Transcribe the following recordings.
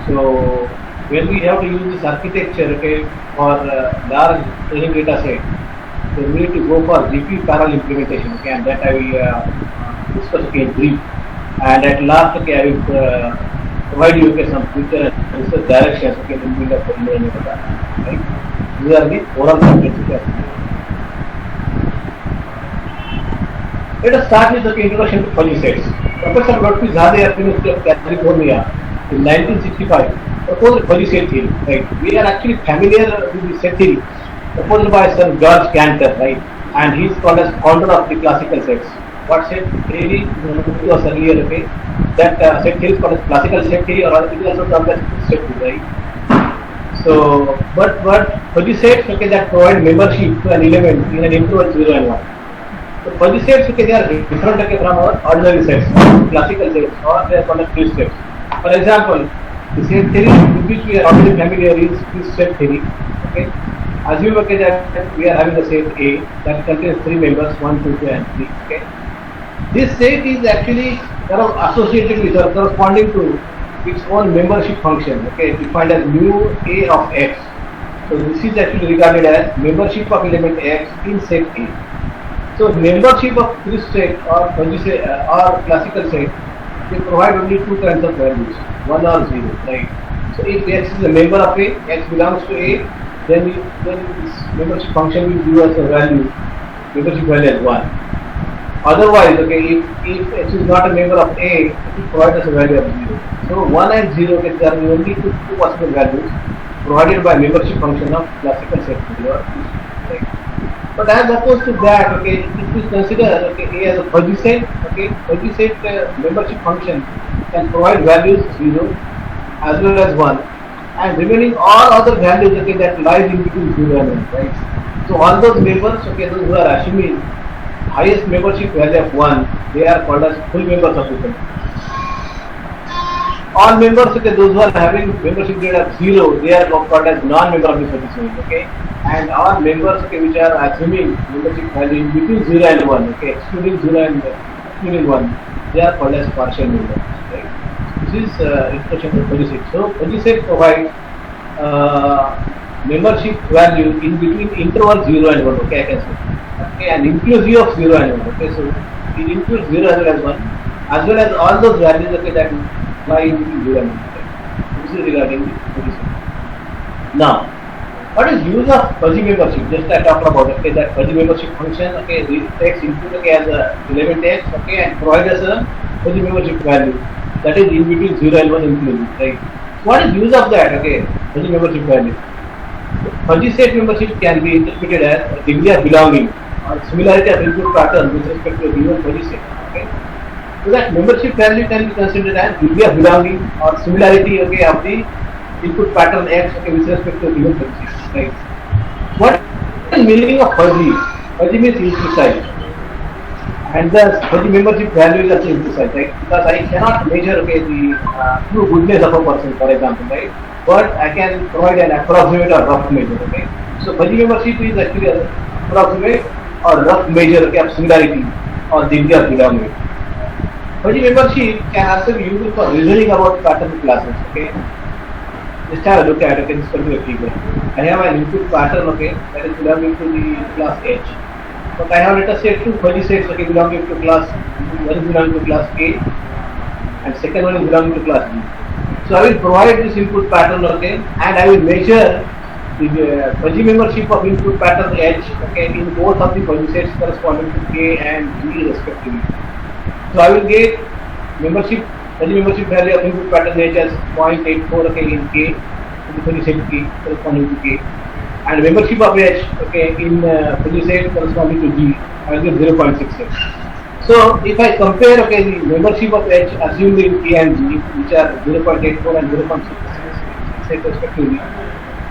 So when we have to use this architecture, okay, for large training data set, so we need to go for GPU parallel implementation, okay, and that I will discuss, okay, in brief. And at last, okay, I will provide you, okay, some future and research directions, okay, in build up for learning data, right? These are the overall concepts, okay. Let us start with the introduction to fuzzy sets. Professor Lotfi Zadeh of University of California in 1965 proposed fuzzy set theory. Right? We are actually familiar with the set theory proposed by Sir George Cantor, right? And he is called as founder of the classical sets. What set theory was earlier, okay? That set theory is called as classical set theory, or it is also called as set theory, right? So, but fuzzy sets, okay, that provide membership to an element in an interval 0 and 1. So fuzzy sets, okay, they are different, okay, from our ordinary sets, classical sets, or they are called as free sets. For example, the set theory with which we are already familiar is free set theory. Okay, assume, okay, that we are having a set A that contains 3 members, 1, 2, 2, and 3. Okay, this set is actually associated with or corresponding to its own membership function. Okay, defined as mu A of X. So this is actually regarded as membership of element X in set A. So membership of free set or fuzzy set or classical set, they provide only 2 kinds of values, 1 or 0, right? So if X is a member of A, X belongs to A, then this membership function will give us a value, membership value as 1. Otherwise, okay, if X is not a member of A, it will provide us a value of 0. So 1 and 0, okay, there are only two possible values provided by membership function of classical set, right? But as opposed to that, okay, if we consider, okay, A as a fuzzy set, okay, fuzzy set membership function can provide values 0 as well as 1, and remaining all other values, okay, that lies in between 0 and 1, right? So all those members, okay, those who are assuming highest membership value of 1, they are called as full members of the set. All members, okay, those who are having membership grade of 0, they are called as non-member of the fuzzy set, okay? And all members, okay, which are assuming membership value in between 0 and 1, okay, excluding 0 and excluding 1, they are called as partial members, right? This is introduction to fuzzy set. So fuzzy set provides membership value in between interval 0 and 1, okay, I can say, okay, and inclusive of 0 and 1, okay, so it includes 0 as well as all those values, okay, that lie in between 0 and 1, right? This is regarding the fuzzy set. Now, what is use of fuzzy membership? Just I talked about, okay, that fuzzy membership function, okay, takes input, okay, as a element X, okay, and provides us a fuzzy membership value that is in between 0 and 1 inclusive, right? What is use of that, okay, fuzzy membership value? Fuzzy set membership can be interpreted as a degree of belonging or similarity of input pattern with respect to a given fuzzy set, okay? So that membership value can be considered as degree of belonging or similarity, okay, of the input pattern X, okay, with respect to a given fuzzy set, right? What is the meaning of fuzzy? Fuzzy means imprecise, and thus fuzzy membership value is also imprecise, right? Because I cannot measure, okay, the true goodness of a person, for example, right? But I can provide an approximate or rough measure, okay? So fuzzy membership is actually an approximate or rough measure, okay, of similarity or degree of belonging. Fuzzy membership can also be used for reasoning about pattern classes, okay? Just have a look at, okay, this particular figure. I have an input pattern, okay, that is belonging to the class H. But I have, let us say, 2 fuzzy sets, okay, belonging to class, one is belonging to class A and second one is belonging to class B. So I will provide this input pattern, okay, and I will measure the fuzzy membership of input pattern H, okay, in both of the fuzzy sets corresponding to K and B respectively. So I will get fuzzy membership value of input pattern H as 0.84, okay, in K, in the fuzzy set K corresponding to K, and membership of H, okay, in fuzzy set corresponding to G, I will get 0.66. So if I compare, okay, the membership of H assumed in K and G, which are 0.84 and 0.66 respectively,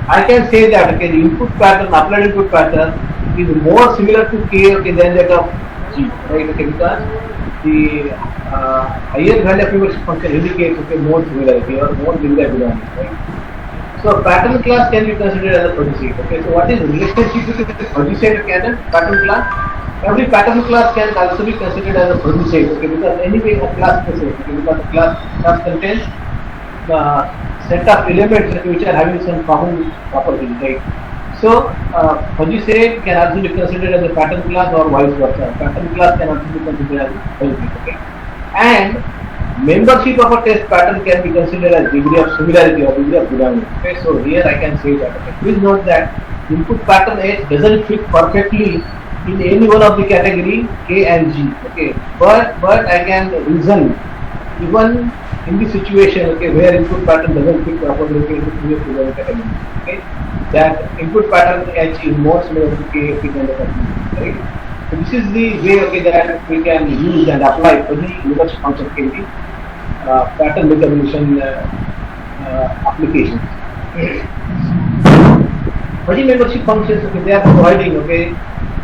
I can say that, okay, the input pattern, applied input pattern is more similar to K, okay, than that of G, right? Okay, because the higher value of membership function indicates, okay, more similarity or more degree of belonging, right? So pattern class can be considered as a fuzzy set. Okay, so what is the relationship between the fuzzy set and pattern class? Every pattern class can also be considered as a fuzzy set, okay, because anyway a class is a set, okay, because the class contains set of elements which are having some common properties, right? So, fuzzy set can also be considered as a pattern class or vice versa. Pattern class can also be considered as a fuzzy set, okay? And membership of a test pattern can be considered as degree of similarity or degree of belonging. Okay, so here I can say that. Okay. Please note that input pattern H doesn't fit perfectly in any one of the category K and G. Okay, but I can reason even in the situation, okay, where input pattern doesn't fit properly into the category. Okay, that input pattern H is more similar to K, P and the category. Right. So this is the way, okay, that we can use and apply for the membership function in the pattern recognition applications. Fuzzy membership functions, okay, they are providing, okay,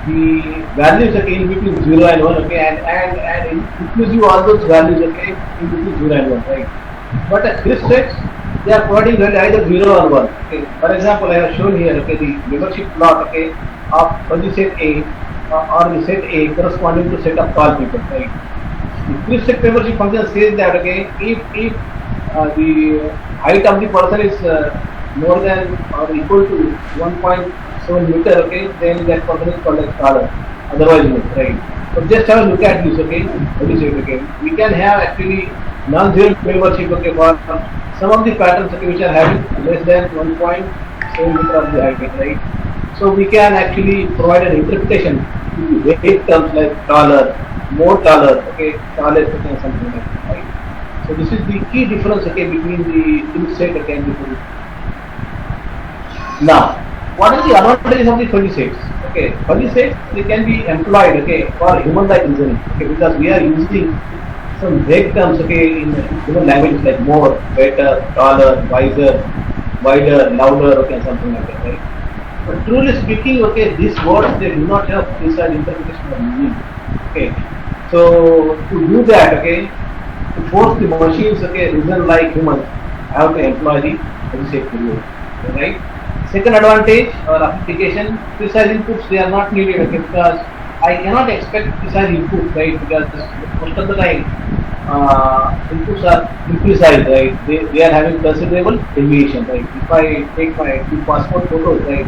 the values, okay, in between 0 and 1, okay, and inclusive all those values, okay, in between 0 and 1, right? But at this sets, they are providing value either 0 or 1. Okay. For example, I have shown here, okay, the membership plot, okay, of fuzzy set A or the set A corresponding to set of tall people, right? The set membership function says that, okay, if the height of the person is more than or equal to 1.7 meter, okay, then that person is called as taller. Otherwise, no, right? So just have a look at this, okay. What is it, okay? We can have actually non-zero membership, okay, for some of the patterns, okay, which are having less than 1.7 meter of the height, right? So we can actually provide an interpretation with vague terms like taller, more taller, okay, tallest, okay, something like that, right? So this is the key difference, okay, between the two set, okay, and the fuzzy. Now, what are the advantages of the fuzzy sets? Okay, fuzzy sets, they can be employed, okay, for human-like reasoning, okay, because we are using some vague terms, okay, in human language like more, better, taller, wiser, wider, louder, okay, something like that, right? But truly speaking, okay, these words, they do not have precise interpretation of meaning. Okay, so to do that, okay, to force the machines, okay, reason like humans, I have to employ the fuzzy set period, right? Second advantage or application, precise inputs, they are not needed, okay, because I cannot expect precise inputs, right? Because most of the time inputs are imprecise, right? They are having considerable deviation, right? If I take my two passport photos, right,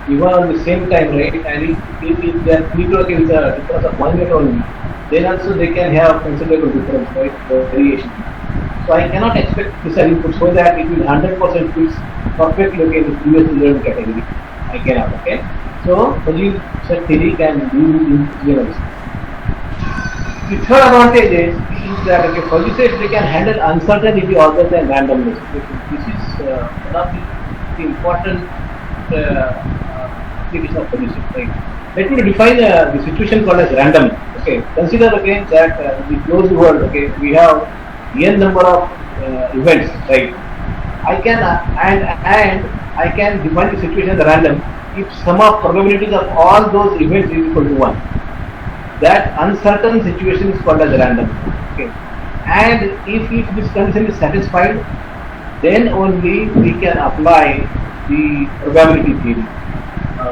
even on the same time, right, and if they are treated, okay, with a difference of 1 minute only, then also they can have considerable difference, right? The variation. So I cannot expect precise input so that it will 100% fits perfectly, okay, the previously learned category. I cannot, okay. So fuzzy set theory can be used in general. The third advantage is that, okay, fuzzy sets, they can handle uncertainty other than randomness. This is one of the important application of fuzzy sets, right? Let me define the situation called as random. Okay, consider again that in the closed world, okay, we have n number of events, right? I can and I can define the situation as random if sum of probabilities of all those events is equal to 1. That uncertain situation is called as random. Okay, and if this condition is satisfied, then only we can apply the probability theory,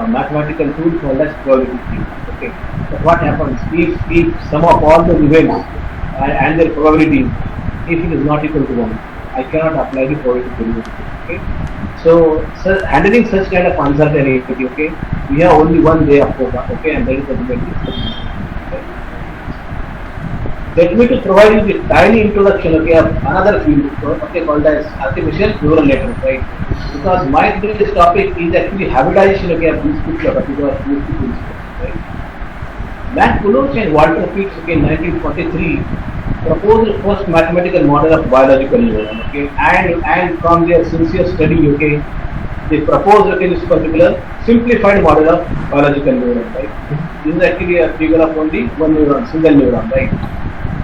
mathematical tool called as probability theory. Okay, but what happens if sum of all the events and their probability, if it is not equal to 1, I cannot apply the probability theory. Okay, so handling such kind of uncertainty, okay, we have only one way of program, okay, and that is the probability. Let me to provide you the tiny introduction, okay, of another field, okay, called as artificial neural network, right? Because my today's topic is actually hybridization, okay, of these two particular principles, right? Matt Coulomb and Walter Pitts, okay, in 1943 proposed the first mathematical model of biological neuron, okay, and from their sincere study, okay, they proposed, okay, this particular simplified model of biological neuron, right? This is actually a figure of only one neuron, single neuron, right?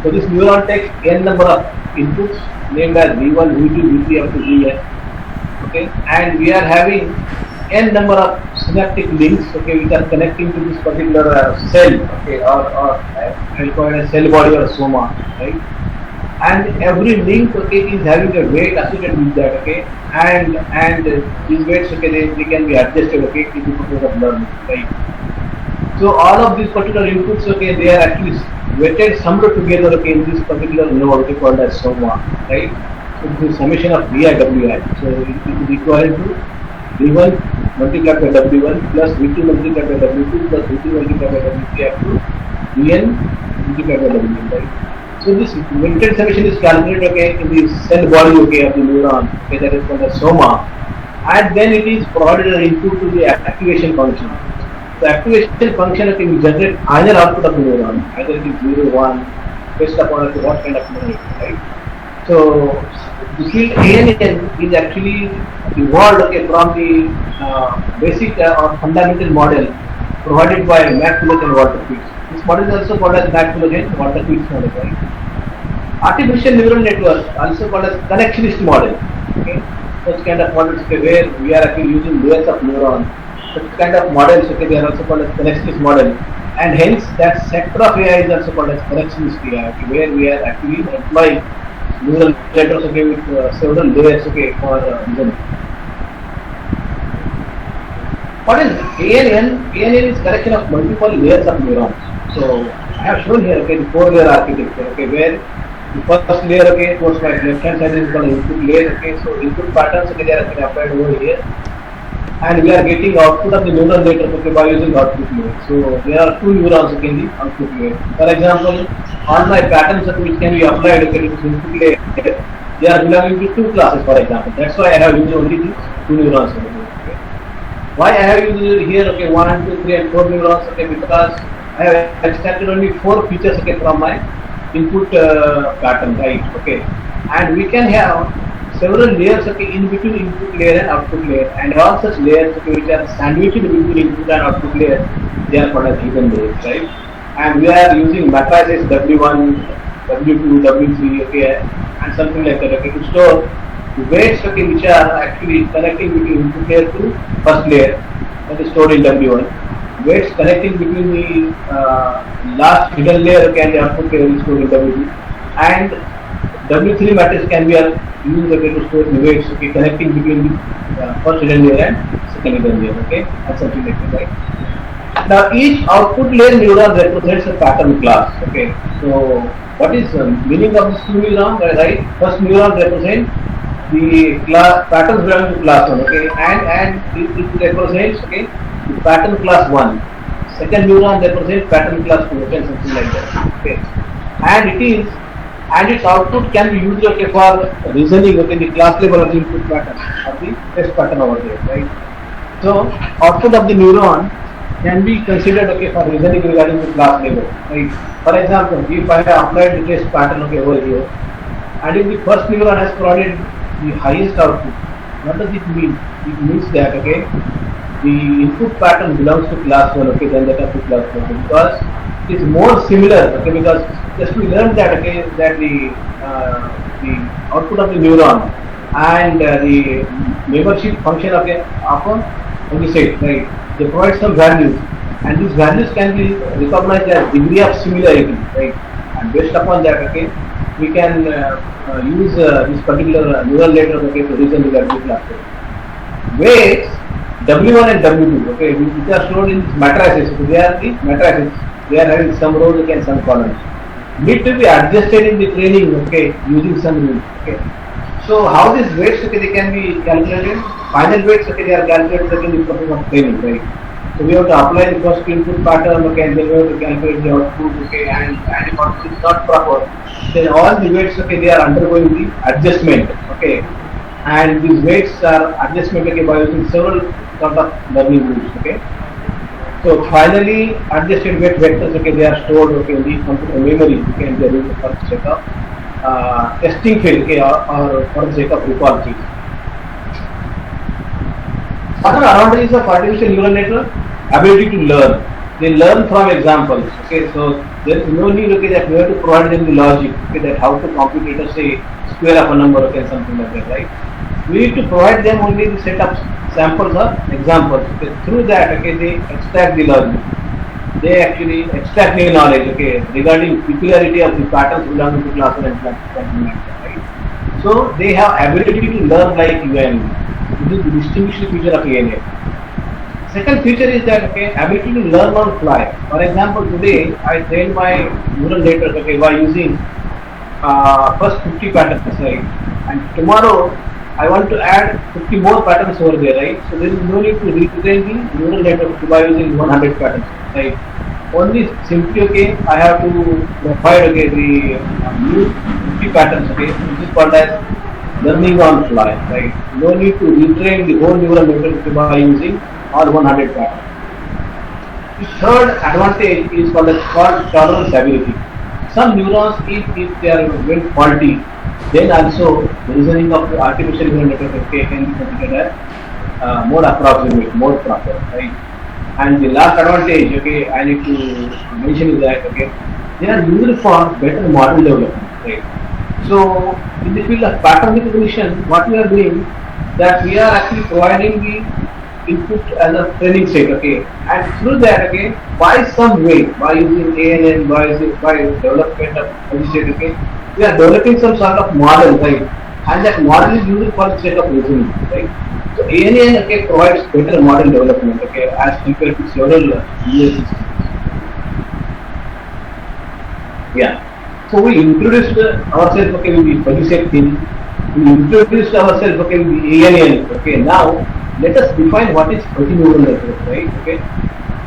So this neuron takes n number of inputs named as V1, V2, V3 up to Vn, okay, and we are having n number of synaptic links, okay, which are connecting to this particular cell, okay, or I call it a cell body or a soma, right? And every link, okay, is having a weight associated with that, okay, and these weights, okay, they can be adjusted, okay, to the purpose of learning, right? So all of these particular inputs, okay, they are actually weighted, summed together, okay, in this particular node, okay, called as soma, right? So this is summation of Vi Wi. So it is equal to V1 multiplied by W1 plus V2 multiplied by W2 plus V2 multiplied by W3 up to Vn multiplied by W1, right? So this limited summation is calculated, okay, in the cell body, okay, of the neuron, okay, that is called as soma, and then it is provided an input to the activation function. The activation function, okay, will generate either output of the neuron, either it is 0, 1, based upon, okay, what kind of neuron, right? So the field ANN is actually evolved, okay, from the basic or fundamental model provided by Mac and Walter Pitts. This model is also called as Mac and Walter Pitts model, right? Artificial neural network, also called as connectionist model. Okay, such kind of models, okay, where we are actually using layers of neurons. Such kind of models, okay, they are also called as connectionist model, and hence that sector of AI is also called as connectionist AI, okay, where we are actually employing neural networks, okay, with several layers, okay, for reasoning. What is ANN? ANN is collection of multiple layers of neurons. So I have shown here, okay, the 4-layer architecture, okay, where the first layer, okay, towards my left hand side is called input layer, okay. So input patterns, okay, they are applied over here, and we are getting output of the neural network, okay, by using output layer. So there are 2 neurons, okay, in the output layer. For example, all my patterns, okay, which can be applied, okay, to this input layer, they are belonging to 2 classes, for example. That's why I have used only these 2 neurons, okay. Why I have used here, okay, 1, 2, 3, and 4 neurons, okay, because I have extracted only 4 features, okay, from my input pattern, right? Okay, and we can have several layers, okay, in between input layer and output layer, and all such layers, okay, which are sandwiched between input and output layer, they are called as hidden layers, right? And we are using matrices W1, W2, W3, okay, and something like that, okay, to store the weights, okay, which are actually connecting between input layer to first layer, that is stored in W1. Weights connecting between the last hidden layer, okay, and the output layer is stored in W2, and W3 matrix can be used, okay, to store the weights, okay, connecting between the first hidden layer and second hidden layer, okay, and something like that, right? Now each output layer neuron represents a pattern class, okay. So what is the meaning of this 2 neuron, right? First neuron represents the class patterns belonging to class 1, okay, and it represents, okay, the pattern class 1. Second neuron represents pattern class 2, okay, something like that, okay. And its output can be used, okay, for reasoning, okay, the class level of the input pattern of the test pattern over there, right? So output of the neuron can be considered, okay, for reasoning regarding the class level, right? For example, if I have applied the test pattern, okay, over here, and if the first neuron has provided the highest output, what does it mean? It means that, okay, the input pattern belongs to class 1, okay, than that of the class 1, because it is more similar, okay, because just we learned that, okay, that the output of the neuron and the membership function, okay, upon the set, right, they provide some values, and these values can be recognized as degree of similarity, right, and based upon that, okay, we can use this particular neural network, okay, to reason regarding the class level. Weights W1 and W2, okay, which are stored in matrices, so they are the matrices, they are having some rows, okay, and some columns, need to be adjusted in the training, okay, using some rules, okay. So how these weights, okay, they can be calculated, final weights, okay, they are calculated, okay, in the process of training, right. So we have to apply the first input pattern, okay, and then we have to calculate the output, okay, and if output is not proper, then all the weights, okay, they are undergoing the adjustment, okay, and these weights are adjustment, okay, by using several sort of learning rules, okay. So finally, adjusted weight vectors, okay, they are stored, okay, in the computer memory, okay, and they are used for the sake of testing field, okay, or for the sake of recall keys. What are advantages of artificial neural network? Ability to learn. They learn from examples, okay, so there is no need, okay, that we have to provide them the logic, okay, that how to compute, let us say, square of a number, okay, something like that, right? We need to provide them only the set of samples or examples, okay. Through that, okay, they extract the logic. They actually extract the knowledge, okay, regarding peculiarity of the patterns belonging to class 1 and class 2, right? So they have ability to learn like UNV. This is the distinguishing feature of ANA. Second feature is that, okay, ability to learn on fly. For example, today I trained my neural network, okay, by using first 50 patterns, right? and tomorrow I want to add 50 more patterns over there, right? So there is no need to retrain the neural network by using 100 patterns, right? Only simply, okay, I have to provide, okay, the new 50 patterns, okay, which is called as learning on fly, right? No need to retrain the whole neural network by using all 100 patterns. The third advantage is called tolerance ability. Some neurons, if they are very faulty, then also the reasoning of the artificial neural network, okay, can be considered as more approximate, more proper, right? And the last advantage, okay, I need to mention is that, okay, they are used for better model development, right? So in the field of pattern recognition, what we are doing, that we are actually providing the input as a training set, okay, and through that, okay, by some way, by using ANN, by development of training set, okay, we are developing some sort of model, right, and that model is used for the sake of reasoning, right. So ANN, okay, provides better model development, okay, as compared to several US systems. Yeah. So we introduced ourselves, okay, with the fuzzy set thing. We introduced ourselves, okay, with the ANN. Okay, now let us define what is fuzzy neural network, right? Okay,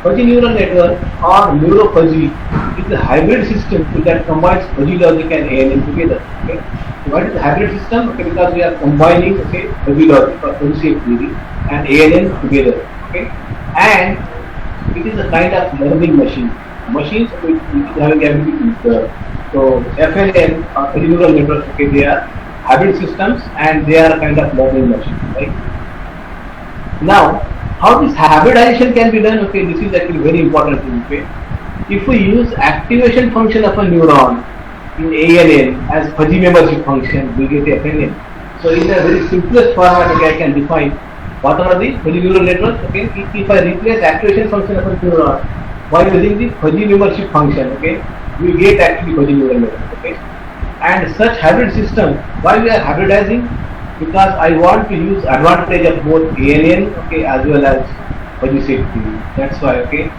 fuzzy neural network or neuro-fuzzy is a hybrid system that combines fuzzy logic and ANN together. Okay, so what is a hybrid system? Okay, because we are combining, okay, fuzzy logic or fuzzy shape theory and ANN together. Okay, and it is a kind of learning machine. Machines which is having ability to learn. So FNN or fuzzy neural networks, okay, they are hybrid systems and they are a kind of learning machine, right? Now, how this hybridization can be done? Okay, this is actually very important. Okay, if we use activation function of a neuron in ANN as fuzzy membership function, we get FNN. So in a very simplest format, okay, I can define what are the fuzzy neural networks. Okay, if I replace activation function of a neuron by using the fuzzy membership function, okay, we get actually fuzzy neural network. Okay, and such hybrid system, why we are hybridizing? Because I want to use advantage of both ANN, okay, as well as fuzzy shape theory. That's why, okay,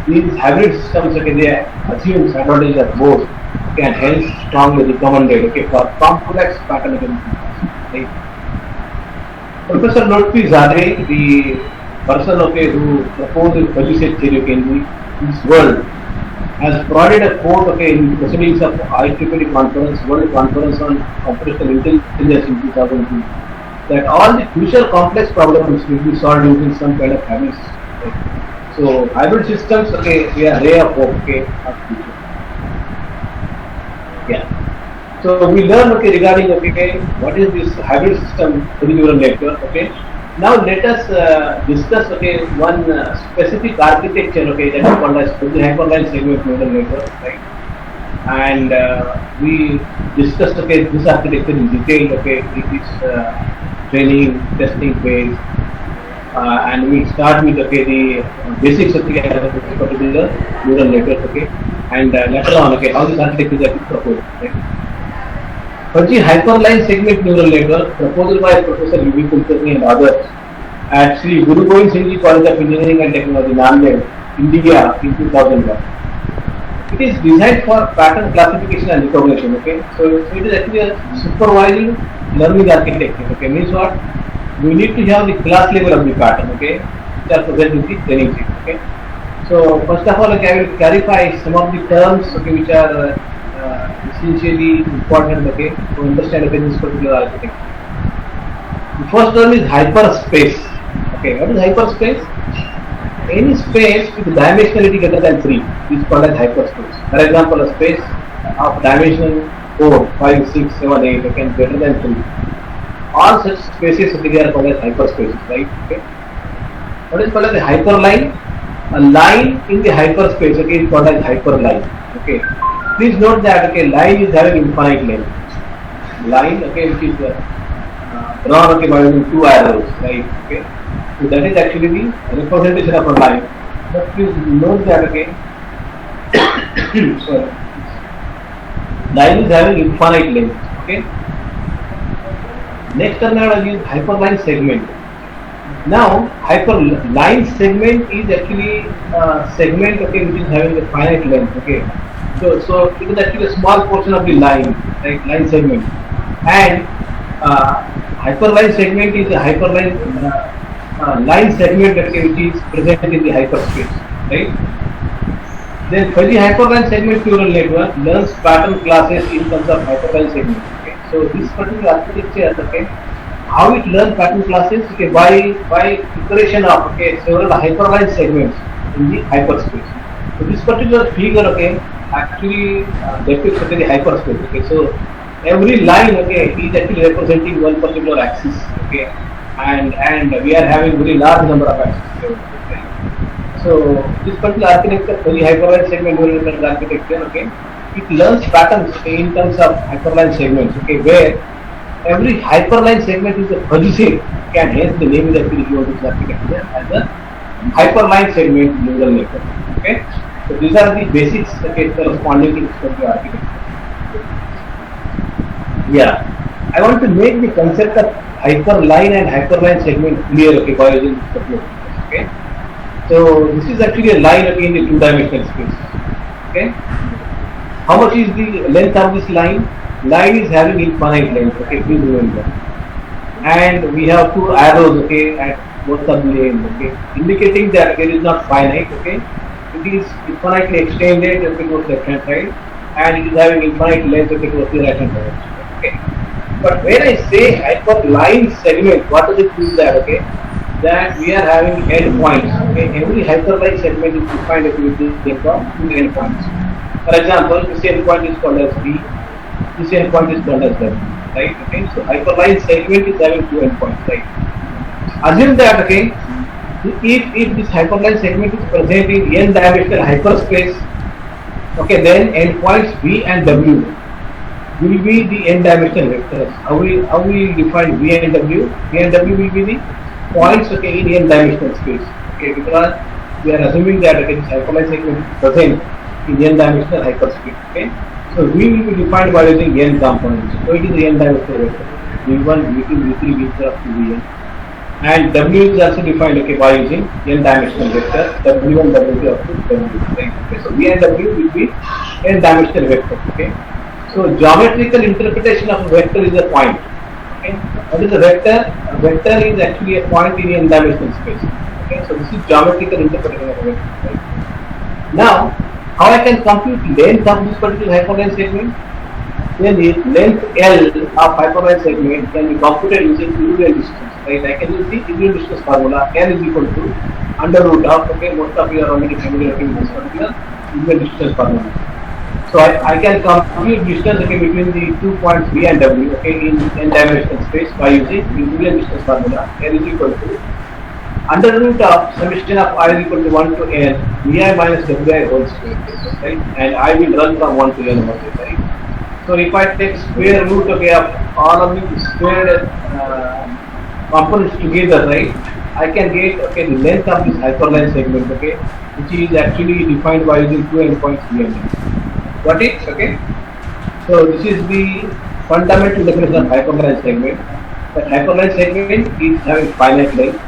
these hybrid systems, okay, they assume advantage of both, okay, and hence strongly recommended, okay, for complex pattern recognition. Right? Professor Lotfi Zadeh, the person, okay, who proposed fuzzy shape theory, okay, in this world, has provided a quote, okay, in the proceedings of IEEE conference, World Conference on Computational Intelligence in 2002, that all the future complex problems will be solved using some kind of hybrid system. Okay. So hybrid systems, okay, we are ray of hope, okay, of future. Yeah. So we learn, okay, regarding, okay, what is this hybrid system for the neural network, okay. Now let us discuss, okay, one specific architecture, okay, that is called as fuzzy hyperline segment neural network, right? And we discussed, okay, this architecture in detail, okay, it is training, testing phase, and we start with, okay, the basics of the particular neural network, okay, and later on, okay, how this architecture is actually proposed, right? Fuzzy hyperline segment neural network proposed by Professor U.V. Kulkarni and others at Sri Guru Gobind Singh Ji College of Engineering and Technology, Nanded, India in 2001. It is designed for pattern classification and recognition. Okay, so it is actually a supervising learning architecture. Okay, means what? We need to have the class level of the pattern. Okay, which are present in the training set. Okay, so first of all, okay, I will clarify some of the terms, okay, which are essentially important, okay, to understand, okay, this particular architecture. The first term is hyperspace. Okay, what is hyperspace? Any space with dimensionality greater than 3 is called as hyperspace. For example, a space of dimension 4, 5, 6, 7, 8, okay, greater than 3. All such spaces, okay, they are called as hyperspaces, right? Okay. What is called as a hyperline? A line in the hyperspace, okay, is called as hyperline. Okay. Please note that, okay, line is having infinite length. Line, okay, which is drawn, okay, by using 2 arrows, right? Okay, so that is actually the representation of a line. But please note that, okay, sorry, line is having infinite length. Okay. Next term is hyperline segment. Now, hyperline segment is actually a segment, okay, which is having a finite length. Okay. So it is actually a small portion of the line, right, line segment, and hyperline segment is a hyperline line segment, okay, which is present in the hyperspace, right? Then fuzzy hyperline segment neural network learns pattern classes in terms of hyperline segment. Okay? So this particular architecture, okay, how it learns pattern classes, okay, by iteration of, okay, several hyperline segments in the hyperspace. So this particular figure, okay, actually depicts, okay, the hyperspace. Okay, so every line, okay, is actually representing one particular axis, okay, and we are having very large number of axes. Okay. So this particular architecture, very hyperline segment neural network architecture, okay, it learns patterns, okay, in terms of hyperline segments, okay, where every hyperline segment is a fuzzy shape, okay, and hence the name is actually given to this architecture as a hyperline segment neural network. Okay, so these are the basics, okay, corresponding to this particular architecture. Yeah, I want to make the concept of hyperline and hyperline segment clear, okay, by using this particular. Okay. So this is actually a line, okay, in the two-dimensional space. Okay. How much is the length of this line? Line is having infinite length. Okay, please remember. And we have two arrows, okay, at both of the lanes, okay, indicating that it is not finite. Okay, it is infinitely extended, okay, towards left hand side, and it is having infinite length, okay, towards the right hand side. Okay. But when I say hyperline segment, what does it mean that? Okay, that we are having endpoints. Okay, every hyperline segment is defined with the two endpoints. For example, this endpoint is called as B, this endpoint is called as W, right? Okay, so hyperline segment is having two endpoints, right? Assume that, okay, if this hyperline segment is present in n-dimensional hyperspace, okay, then endpoints B and W will be the n-dimensional vectors. How we define V and W? V and W will be the points, okay, in n-dimensional space. Okay, because we are assuming that, okay, this hyperline segment is present in n-dimensional hyperspace. Okay, so V will be defined by using n components. So it is the n-dimensional vector. V1, V2, V3, V4 up to Vn. And W is also defined, okay, by using n-dimensional vector W1, W2 up to W. Right? Okay, so V and W will be n-dimensional vector. Okay. So geometrical interpretation of a vector is a point. Okay. What is a vector? A vector is actually a point in n-dimensional space. Okay. So this is geometrical interpretation of a vector. Right? Now, how I can compute length of this particular hyperline segment? Then the length L of hyperline segment can be computed using Euclidean distance. Right? I can use the Euclidean distance formula. L is equal to under root of, okay, most of you are already familiar with this particular Euclidean distance formula. So I can compute distance, okay, between the 2 points V and W, okay, in n-dimensional space by using Euclidean distance formula. L is equal to under root of summation of I is equal to 1 to n Vi minus Wi whole square, right? And I will run from 1 to n also, right? So if I take square root, okay, of all of the squared components together, right, I can get, okay, the length of this hyperline segment, okay, which is actually defined by using two endpoints V and W. Got it? Okay. So this is the fundamental definition of hyperline segment. That hyperline segment is having finite length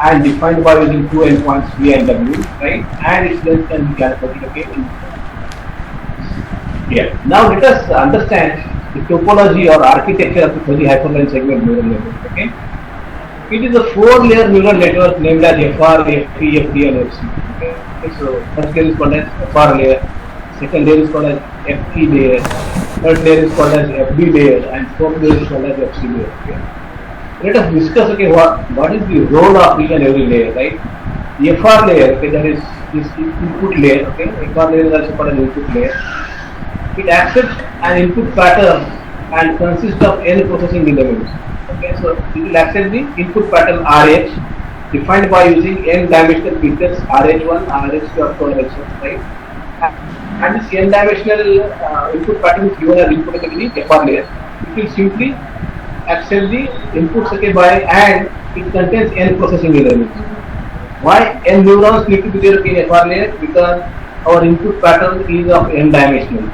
and defined by using two endpoints V and W, right? And its length can be calculated, okay. Yeah. Now let us understand the topology or architecture of the fuzzy hyperline segment neural network. Okay. It is a 4-layer neural network named as FR, FP, FD, and FC. Okay. So first layer is called as FR layer, second layer is called as FP layer, third layer is called as FD layer, and fourth layer is called as FC layer. Okay. Let us discuss, okay, what is the role of each and every layer, right? The FR layer, okay, that is this input layer, okay. FR layer is also called an input layer. It accepts an input pattern and consists of n processing elements. Okay, so it will accept the input pattern RH defined by using n-dimensional features RH1, RH2 up to RH1, right? And this n-dimensional input pattern is given as input in the FR layer. It will simply accept the inputs, okay, by, and it contains n processing elements. Why n neurons need to be there in FR layer? Because our input pattern is of n-dimensional.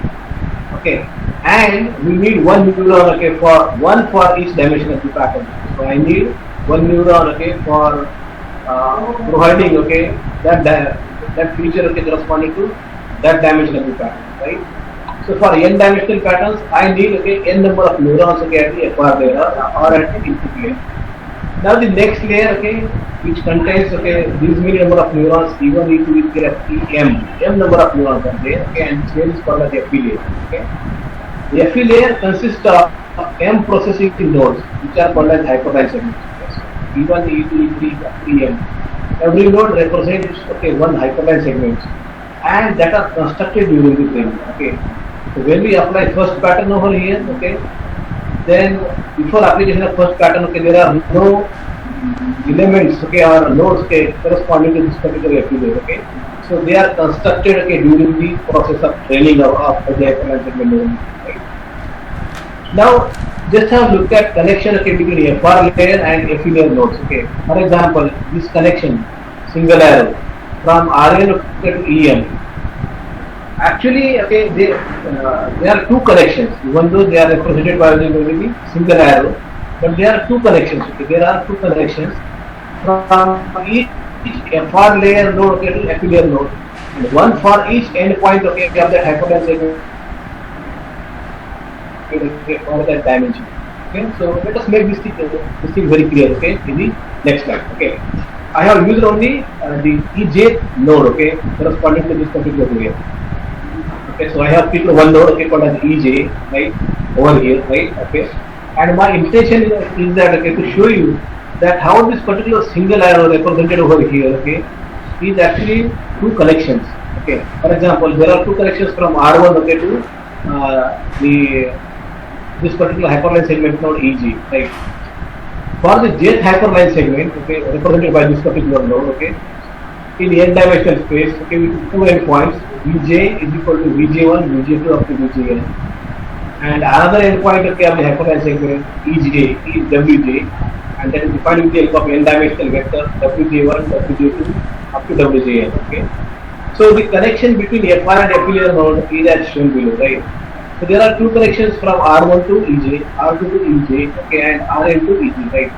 Okay, and we need one neuron, okay, for each dimension of the pattern. So I need one neuron, okay, for providing, okay, that feature, okay, corresponding to that dimension of the pattern, right? So for n-dimensional patterns, I need n number of neurons at the FR layer or at the input layer. Now the next layer which contains these many number of neurons E1, E2, E3, M number of neurons are there and this layer is called as the FE layer. The FE layer consists of M processing nodes which are called as hyperline segments. E1, E2, E3, E3M. Every node represents one hyperline segment and that are constructed during the training. So when we apply first pattern over here, then before application of first pattern, there are no elements, or nodes corresponding to this particular FE layer. So they are constructed during the process of training of the hyperline segment. Now just have a look at connection between FR layer and FE layer nodes. For example, this connection, single arrow from RN to EM. Actually, there are two connections. Even though they are represented by the single arrow, but there are two connections. There are two connections from each FR layer node to FE layer node, and one for each endpoint of that hyperline segment for that dimension. So let us make this thing very clear. In the next slide. I have used only the EJ node. Corresponding to this particular layer. So I have picked one node called as EJ, right, over here, right, and my intention is that to show you that how this particular single arrow represented over here, is actually two connections. For example, there are two connections from R1 to this particular hyperline segment node EG, right. For the jth hyperline segment, represented by this particular node, in n-dimensional space, with two endpoints, Vj is equal to Vj1, Vj2 up to Vjn, and another endpoint of the hyperline segment Ej is Wj, and that is defined with the help of n-dimensional vector Wj1, Wj2 up to Wjn. So the connection between FR and FE layer node is as shown below, right? So there are two connections from R1 to EJ, R2 to EJ, and Rn to EJ, right?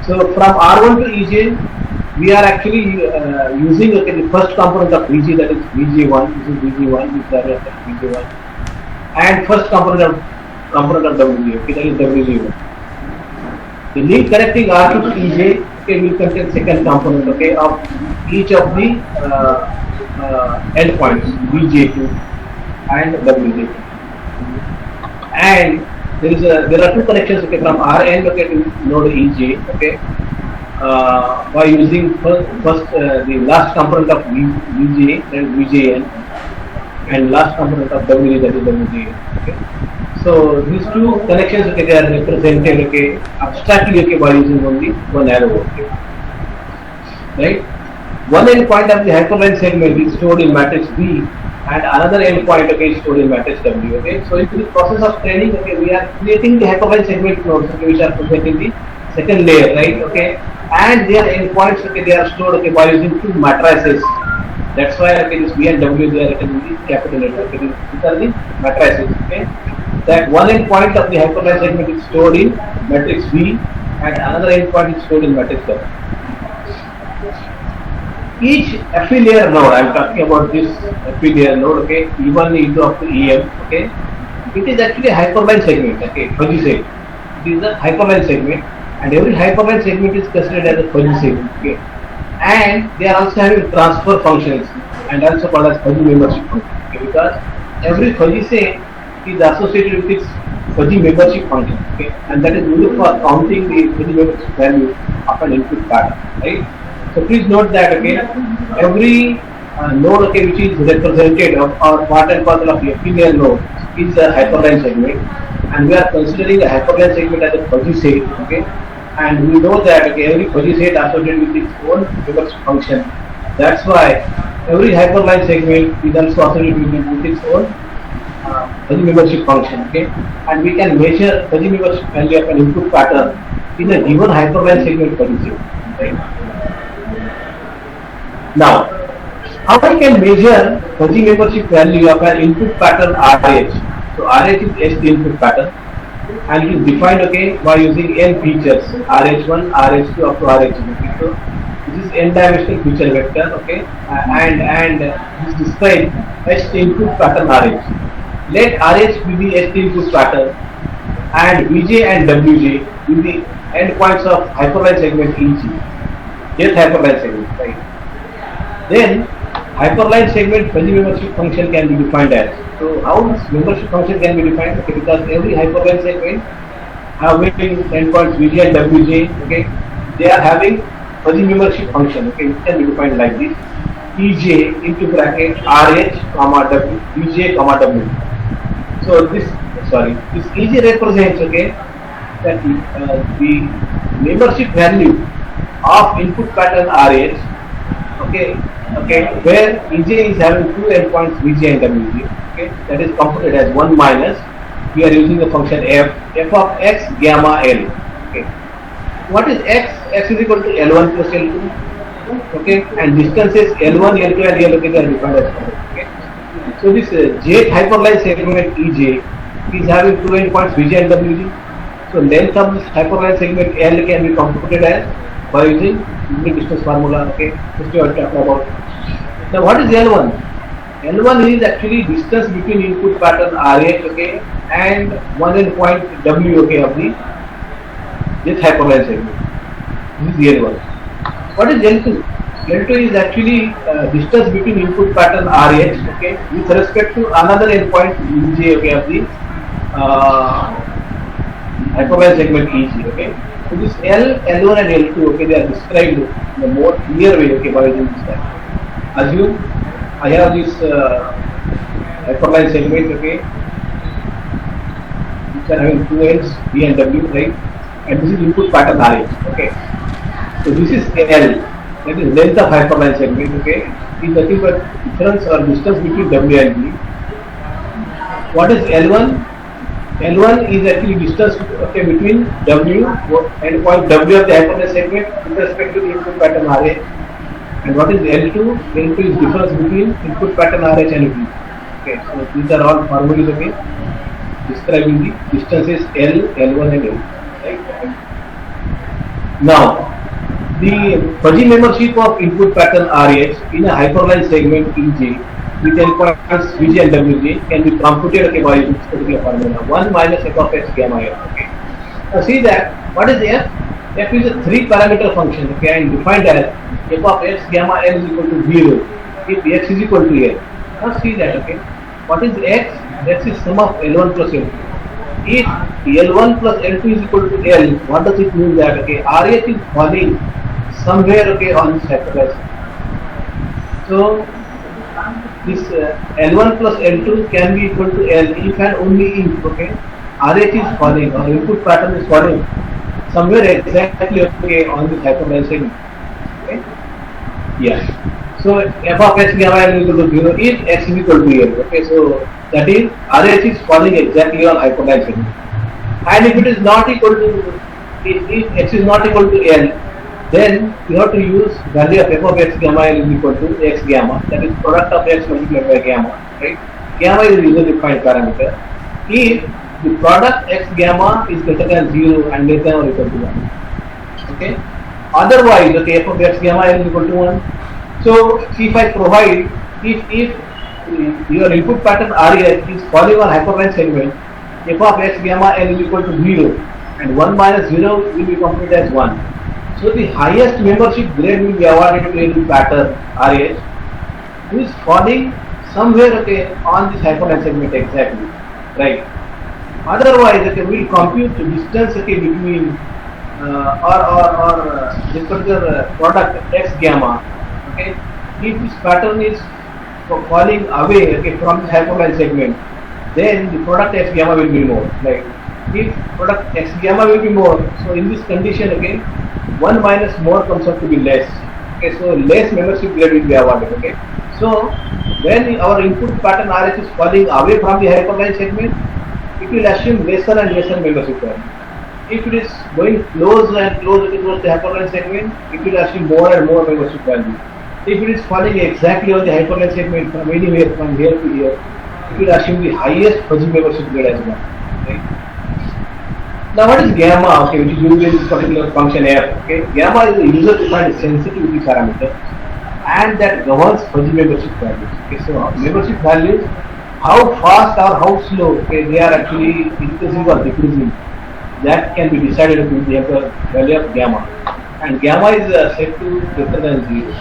So from R1 to EJ, we are actually using the first component of Vg, that is Vj1, this is Vj1, this is Vj1, and first component of Wj, that is Wj1. The link connecting R2 to EJ will contain second component of each of the endpoints Vj2 and Wj2. And there are two connections from Rn to node EJ, by using first the last component of Vj, that is Vjn, and last component of Wj, that is Wjn. So these two connections they are represented abstractly by using only one arrow. Right? One endpoint of the hyperline segment is stored in matrix B, and another endpoint is stored in matrix W. So in the process of training, we are creating the hyperline segment nodes which are present in the second layer, right? And their endpoints they are stored by using two matrices. That's why this B and W they are written in the capital letter. These are the matrices. That one endpoint of the hyperline segment is stored in matrix B, and another endpoint is stored in matrix W. Each FE layer node, I am talking about this FE layer node, E1, E2 up to EM, it is actually a hyperline segment, fuzzy segment. It is a hyperline segment, and every hyperline segment is considered as a fuzzy segment, and they are also having transfer functions and also called as fuzzy membership function, because every fuzzy segment is associated with its fuzzy membership function, and that is used for counting the fuzzy membership value of an input pattern, right? So please note that every node which is represented or part and parcel of the FE layer node is a hyperline segment, and we are considering a hyperline segment as a fuzzy segment, and we know that every fuzzy segment associated with its own membership function. That's why every hyperline segment is also associated with its own fuzzy membership function, and we can measure fuzzy membership value of an input pattern in a given hyperline segment fuzzy segment, right? Now, how I can measure fuzzy membership value of an input pattern RH? So RH is the input pattern, and it is defined by using n features, RH1, RH2 up to RH2. So this is n-dimensional feature vector, and this describes H input pattern RH. Let RH be the ST input pattern and VJ and WJ be the endpoints of hyperline segment EG. Th hyperline segment, right? Then hyperline segment fuzzy membership function can be defined as. So how this membership function can be defined? Okay, because every hyperline segment having endpoints VJ and WJ, okay, they are having fuzzy membership function, okay, it can be defined like this: EJ into bracket RH comma W, VJ comma W. So this EJ represents, okay, that the membership value of input pattern RH, where EJ is having two endpoints VJ and WJ, okay, that is computed as 1 minus. We are using the function f of x gamma L. Okay, what is x? X is equal to L1 plus L2. Okay, and distances L1, L2, and L are defined as follows. Okay, so this jth hyperline segment EJ is having two endpoints VJ and WJ. So length of this hyperline segment L can be computed as by using unit distance formula. Okay, this is what we are talking about. Now what is L1? L1 is actually distance between input pattern RH, okay, and one endpoint W, okay, of this hyperline segment. This is L1. What is L2? L2 is actually distance between input pattern RH, okay, with respect to another endpoint VJ, okay, of the hyperline segment EG, okay. So this L, L1 and L2, okay, they are described in a more clear way, okay, by using this type. Assume I have this hyperline segment, okay, which are having two ends V and W, right, and this is input pattern RH, okay. So this is L, that is length of hyperline segment, okay, is nothing but difference or distance between W and V. What is L1? L1 is actually distance, okay, between W and point W of the hyperline segment with respect to the input pattern RH. And what is L2? L2 is difference between input pattern RH and V. Okay, so these are all formulas, okay, describing the distances L, L1 and L. Right? Now, the fuzzy membership of input pattern RH in a hyperline segment EJ with endpoints VJ and WJ can be computed, okay, by this particular formula 1 minus f of x gamma L. Okay. Now see that what is f? F is a 3-parameter function, okay, and defined as f of x gamma L is equal to 0 if x is equal to L. Now see that, okay, what is x? X is sum of L1 plus L2. If L1 plus L2 is equal to L, what does it mean? That, okay, RH is falling somewhere, okay, on this hyperline. So this L1 plus L2 can be equal to L if and only if, okay, RH is falling or input pattern is falling somewhere exactly, okay, on this hyperline segment. Okay? Yes. So f of x gamma L is equal to 0 if x is equal to L. Okay, so that is RH is falling exactly on hyperline segment. And if it is not equal to, if x is not equal to L, then you have to use value of f of x gamma L is equal to x gamma, that is product of x multiplied by gamma, right? Gamma is a user defined parameter. If the product x gamma is greater than 0 and less than or equal to 1. Okay. Otherwise, okay, f of x gamma L is equal to 1. So if I provide, if your input pattern RH is falling on hyperline segment, f of x gamma L is equal to 0 and 1 minus 0 will be computed as 1. So the highest membership grade will be awarded to any pattern RH who is falling somewhere, okay, on this hyperline segment exactly, right? Otherwise, okay, we will compute the distance, okay, between this particular product x gamma, okay. If this pattern is falling away, okay, from the hyperline segment, then the product x gamma will be more, right? If product x gamma will be more, so in this condition, okay, 1 minus more comes out to be less. Okay, so less membership grade will be awarded. Okay, so when our input pattern RH is falling away from the hyperline segment, it will assume lesser and lesser membership value. If it is going closer and closer towards the hyperline segment, it will assume more and more membership value. If it is falling exactly on the hyperline segment from anywhere from here to here, it will assume the highest fuzzy membership grade as well. Right? Now what is gamma, okay, which is used in this particular function f? Okay, gamma is a user-defined sensitivity parameter and that governs fuzzy membership values. Okay, so membership values how fast or how slow, okay, they are actually increasing or decreasing, that can be decided with the value of gamma. And gamma is set to greater than 0.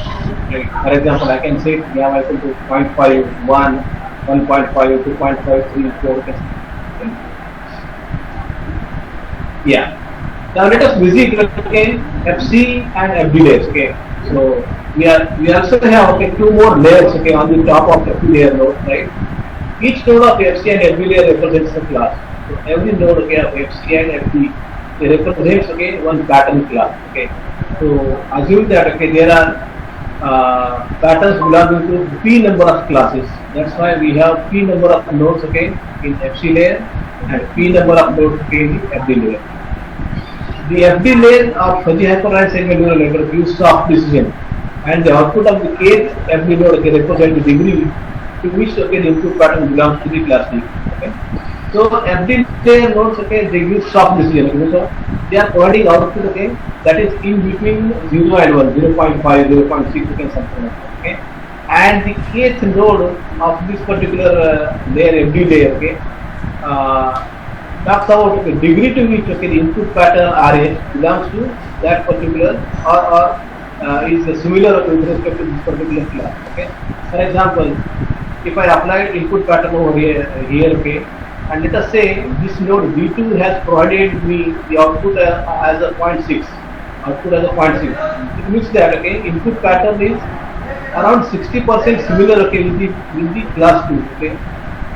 Like, for example, I can say gamma equal to 0.5, 1, 1.5, 2.5, 3, 4. Yeah. Now let us visit, okay, FC and FD layers. Okay. So we also have, okay, two more layers, okay, on the top of FD layer node, right? Each node of FC and FD layer represents a class. So every node, okay, of FC and FD, they represents, okay, one pattern class. Okay. So assume that, okay, there are patterns belonging to p number of classes. That's why we have p number of nodes, okay, in FC layer and p number of nodes, okay, in the FD layer. The FD layer of fuzzy hyperline segment neural network gives soft decision, and the output of the kth FD node, okay, represents the degree to which, okay, the input pattern belongs to the class D. Okay. So FD layer nodes, okay, they give soft decision. Okay, so they are providing output, okay, that is in between 0 and 1, 0.5, 0.6, okay, something like that. Okay. And the kth node of this particular layer, FD layer, okay, talks about, okay, degree to which, okay, the input pattern RH belongs to that particular or is similar with respect to this particular class. Okay. For example, if I apply input pattern over here, okay, and let us say this node V2 has provided me the output as a 0.6, output as a 0.6. It means that, okay, input pattern is around 60% similar, okay, with the class 2. Okay.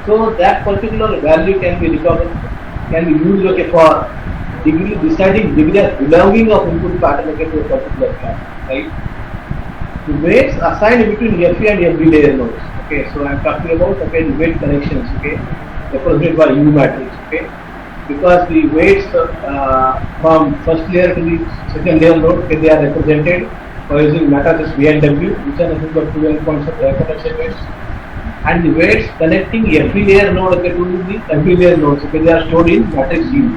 So that particular value can be recovered, can be used, okay, for degree, deciding degree of belonging of input pattern, okay, to a particular class, right? The weights assigned between FE and FD layer nodes. Okay, so I am talking about, okay, the weight connections, okay, represented by U matrix. Okay, because the weights from first layer to the second layer node, okay, they are represented by using matrices V and W, which are nothing but 2 endpoints of hypertension weights. And the weights connecting FE layer node, okay, to the FD layer nodes, okay, they are stored in matrix U.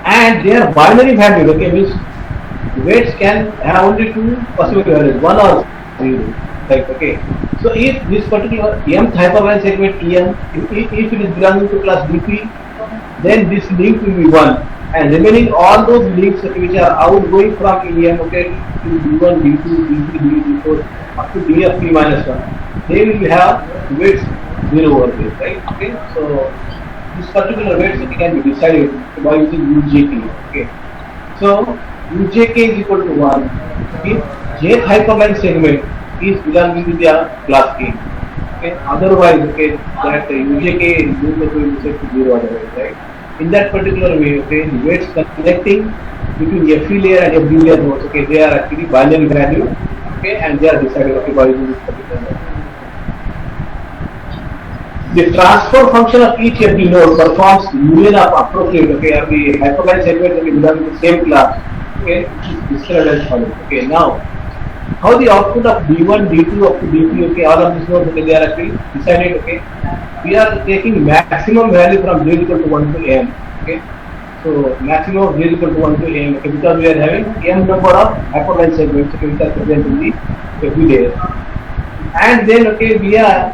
And their binary value, okay, means weights can have only two possible values, 1 or 0. Right, okay. So if this particular mth hyperline segment EM, if it is belonging to class DP, then this link will be 1, and remaining all those links, okay, which are outgoing from EM, okay, to D1, D2, D3, D3, D4 up to DFP minus 1, they will have weights 0 over there, right? Okay. So this particular weights, okay, can be decided by using UJK. Okay. So UJK is equal to 1 if jth hyperline segment is belonging to the class K. Okay. Otherwise, okay, that UJK is going to set to 0 otherwise, right? In that particular way, okay, the weights connecting between FE layer and FD layer nodes, okay, they are actually binary value, okay, and they are decided, okay, by using this particular node. The transfer function of each FD node performs union of appropriate, okay, of the hyperline segment, okay, belonging to the same class, okay, is described as follows. Okay, now how the output of D1, D2 up to DP, okay, all of these nodes, okay, they are actually decided, okay. We are taking maximum value from j equal to 1 to m, okay. So maximum of j equal to 1 to m, okay, because we are having m number of hyperline segments, okay, which are present in the FD layer. And then, okay, we are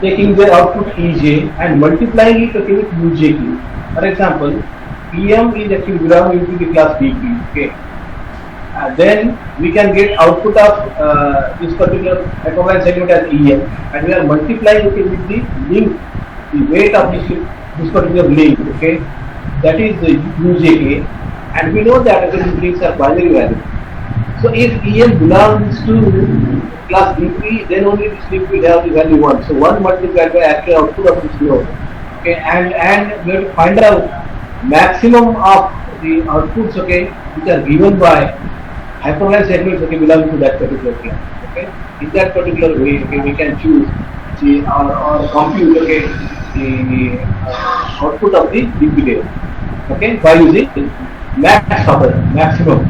taking their output EJ and multiplying it, okay, with UJK. For example, EM is actually belonging to the class DP, okay. Then we can get output of this particular hyperline segment as EM, and we are multiplying, okay, with the link, the weight of this particular link, okay, that is the UJK, and we know that, okay, these links are binary value. So if EM belongs to class DP, then only this link will have the value 1. So 1 multiplied by actual output of this node, okay, and we have to find out maximum of the outputs, okay, which are given by hyperline segments, okay, belonging to that particular class. Okay, in that particular way, okay, we can choose the or compute, okay, the output of the DP layer, okay, by using max operator, maximum.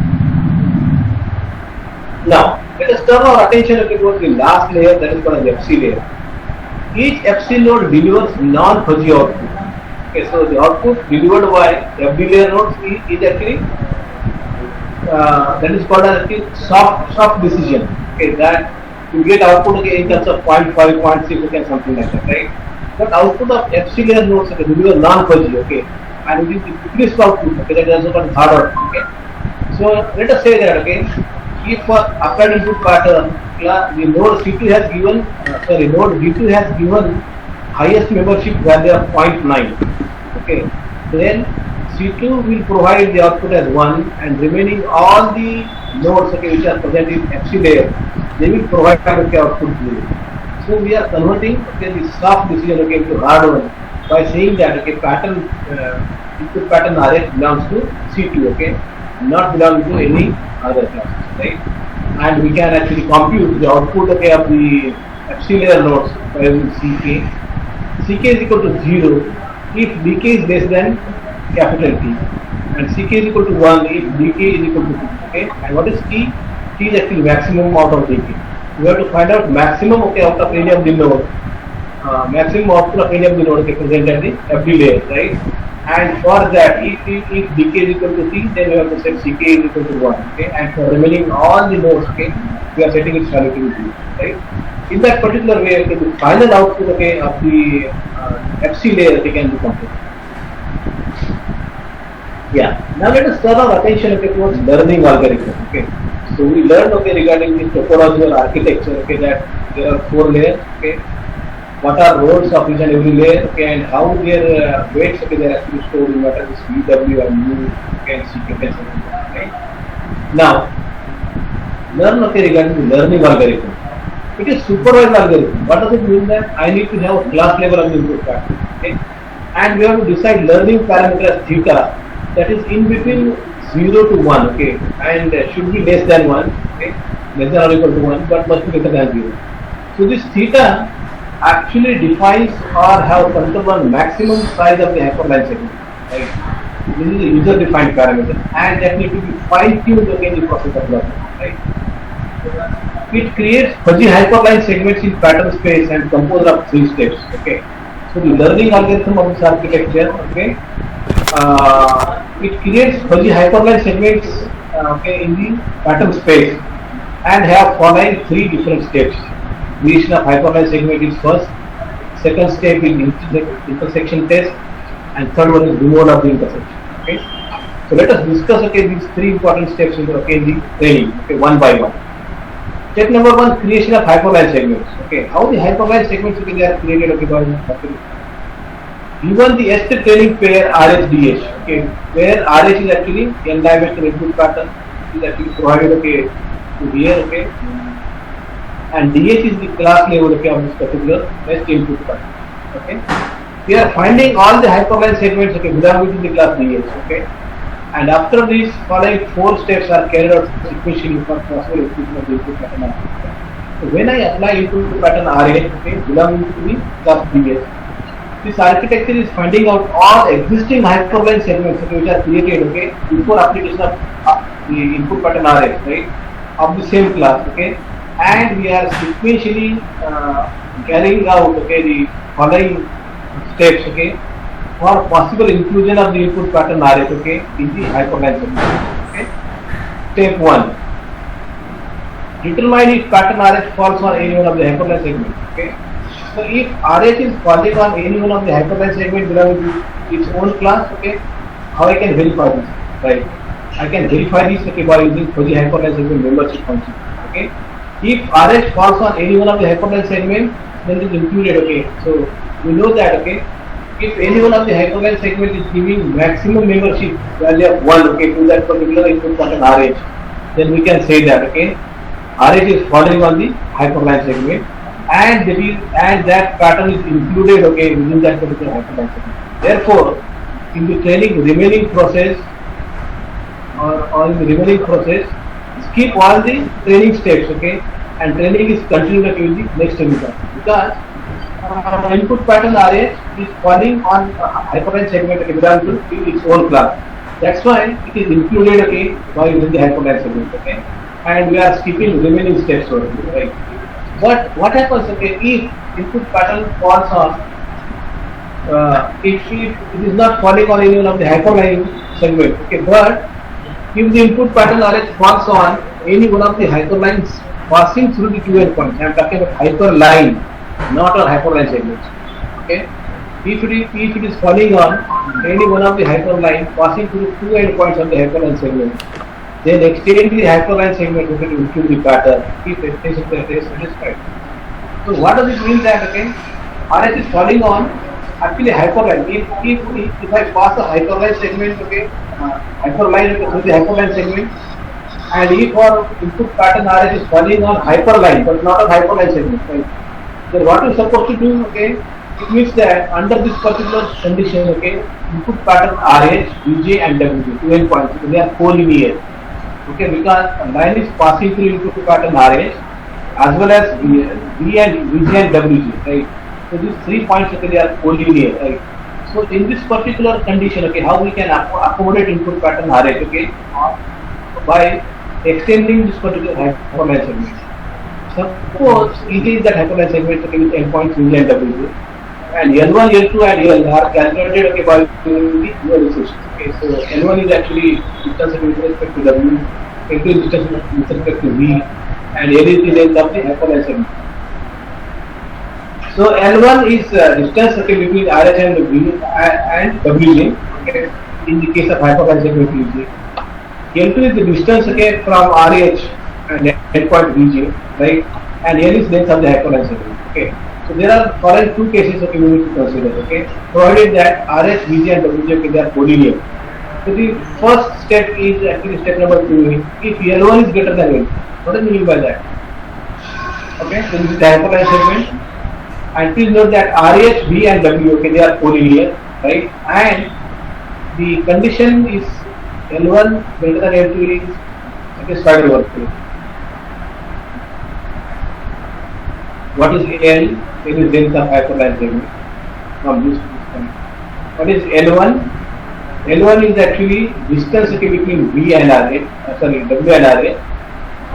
Now let us turn our attention, okay, towards the last layer, that is called as FC layer. Each FC node delivers non-fuzzy output. Okay, so the output delivered by FD layer nodes is actually that is called as soft decision. Okay, that you get output okay, in terms of 0.5, 0.6, okay, something like that, right? But output of FC layer nodes, okay, will be a non-fuzzy, okay, and it is the quickest output, okay, that is also called hard output, okay. So let us say that, okay, if for applied input pattern, the node C2 has given, node D2 has given highest membership value of 0.9, okay, then C2 will provide the output as 1 and remaining all the nodes okay, which are present in FC layer, they will provide okay, output 0. So we are converting okay, the soft decision okay, into hard one by saying that okay, pattern input pattern RH belongs to C2, okay, not belong to any other class, right? And we can actually compute the output okay, of the FC layer nodes by using CK. CK is equal to 0 if dk is less than capital T, and Ck is equal to 1 if dk is equal to 2, okay. And what is T? T is actually maximum out of dk. We have to find out maximum okay, out of any of the node, maximum output of any of the node okay, present at the FD layer, right? And for that, if dk is equal to T, then we have to set Ck is equal to 1, okay. And for remaining all the nodes, okay, we are setting its value to 0, right? In that particular way, okay, the final output okay, of the FC layer okay, can be computed. Yeah. Now let us turn our attention okay, towards learning algorithm. Okay. So we learned okay, regarding the topological architecture okay, that there are 4 layers. Okay. What are roles of each and every layer okay, and how their weights okay, they are actually stored in what are this VW and U okay, and CK and something. Okay. Now learn okay, regarding the learning algorithm. It is supervised algorithm. What does it mean? That I need to have a class level of the input pattern. Okay. And we have to decide learning parameter as theta, that is in between 0 to 1, okay, and should be less than 1, okay, less than or equal to 1, but must be greater than 0. So this theta actually defines or have control on maximum size of the hyperline segment, right? This is a user defined parameter and that need to be fine tuned okay, in the process of learning, right? It creates fuzzy hyperline segments in pattern space and composed of 3 steps, okay. So the learning algorithm of this architecture, okay, it creates fuzzy hyperline segments okay, in the pattern space and have following 3 different steps. Creation of hyperline segment is first, second step is intersection test, and third one is removal of the intersection. Okay. So let us discuss okay, these 3 important steps in the, okay, in the training okay, one by one. Step number 1, creation of hyperline segments. Okay, how the hyperline segments okay, they are created okay, by given the ST training pair RHDH, okay, where RH is actually n-dimensional input pattern is actually provided okay, to here, okay, and DH is the class level okay, of this particular ST input pattern. Okay, we are finding all the hyperline segments okay, belonging to the class DH. Okay, and after this, following 4 steps are carried out sequentially for possible execution of the input pattern. So when I apply input pattern RH, okay, belonging to the class DH. This architecture is finding out all existing hyperline segments okay, which are created okay, before application of the input pattern RH, right, of the same class, okay, and we are sequentially carrying out okay, the following steps okay, for possible inclusion of the input pattern RH okay, in the hyperline segment. Okay. Step 1, determine if pattern RH falls on any one of the hyperline segments. Okay. So if RH is falling on any one of the hyperline segment belonging to its own class, okay, how I can verify this? Right, I can verify this okay, by using fuzzy hyperline segment membership function. Okay, if RH falls on any one of the hyperline segment, then it is included. Okay, so we know that okay, if any one of the hyperline segment is giving maximum membership value of 1 okay, to that particular input pattern RH, then we can say that okay, RH is falling on the hyperline segment. And that pattern is included okay, within that particular hyperline segment. Therefore, in the training remaining process or in the remaining process, skip all the training steps okay, and training is continued okay, with the next emitter because input pattern RH is falling on hyperline segment okay, belonging to its own class. That's why it is included okay, by using the hyperline segment okay, and we are skipping remaining steps over here, right. But what happens okay, if input pattern falls on, if it is not falling on any one of the hyperline segment, okay, but if the input pattern RH falls on any one of the hyperline passing through the two endpoints. I am talking about hyperline, not on hyperline segments. Okay. If it is falling on any one of the hyperline passing through two endpoints of the hyperline segment, then extend the hyperline segment to include the pattern if extension criteria is satisfied. So what does it mean that okay, RS is falling on actually hyperline. If I pass a hyperline segment, okay, hyperline through the hyperline segment, and if our input pattern RS is falling on hyperline but not on hyperline segment, right? Then what we are supposed to do, okay, it means that under this particular condition, okay, input pattern RH, VJ and WJ, two endpoints, they are collinear. Okay, because line is passing through input pattern RH as well as V and VJ and WJ, right? So these 3 points, okay, they are collinear, right? So in this particular condition, okay, how we can accommodate input pattern RH, okay, by extending this particular hyperline segment. Suppose EJ is that hyperline segment, okay, with endpoints VJ and WJ, and L1, L2 and L are calculated, okay, by doing the dualization. Okay, so L1 is actually distance with respect to W, L2 is distance with respect to V, and L is the length of the hyperline segment. So L1 is distance, okay, between RH and V and WJ, okay, in the case of hyperline segment VJ. L2 is the distance, okay, from RH and endpoint VJ, right, and L is length of the hyperline segment. Okay. So there are following two cases, okay, we need to consider, okay, provided that RH, VJ and WJ, okay, they are collinear. So the first step is actually step number 2. If L1 is greater than L, what do you mean by that? Okay, so this is the hyperline segment, and please note that RH, V and W, okay, they are collinear, right, and the condition is L1 greater than L2 is satisfied over here. What is L? It is length of hyperline segment from this to this point. What is L1? L1 is actually distance, okay, between V and RH, W and RH,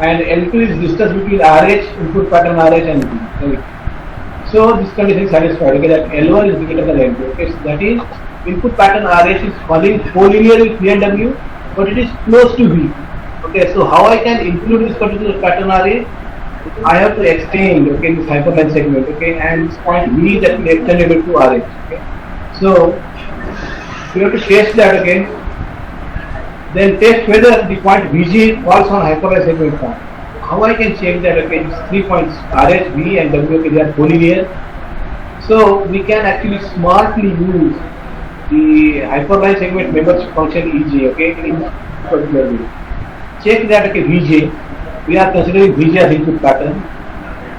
and L2 is distance between RH, input pattern RH and V. Right? So this condition is satisfied, okay, that L1 is greater than L2. Okay, so that is input pattern RH is falling collinear with V and W, but it is close to V. Okay, so how I can include this particular pattern RH? I have to extend, okay, this hyperline segment, okay, and this point V that will extend it to RH. Okay, so we have to test that again. Then test whether the point VG falls on hyperline segment form. How I can check that? Okay, these 3 points RH, V, and W, okay, they are collinear. So we can actually smartly use the hyperline segment membership function EJ, okay, in particular way. Check that, okay, VJ. We are considering VJ as input pattern,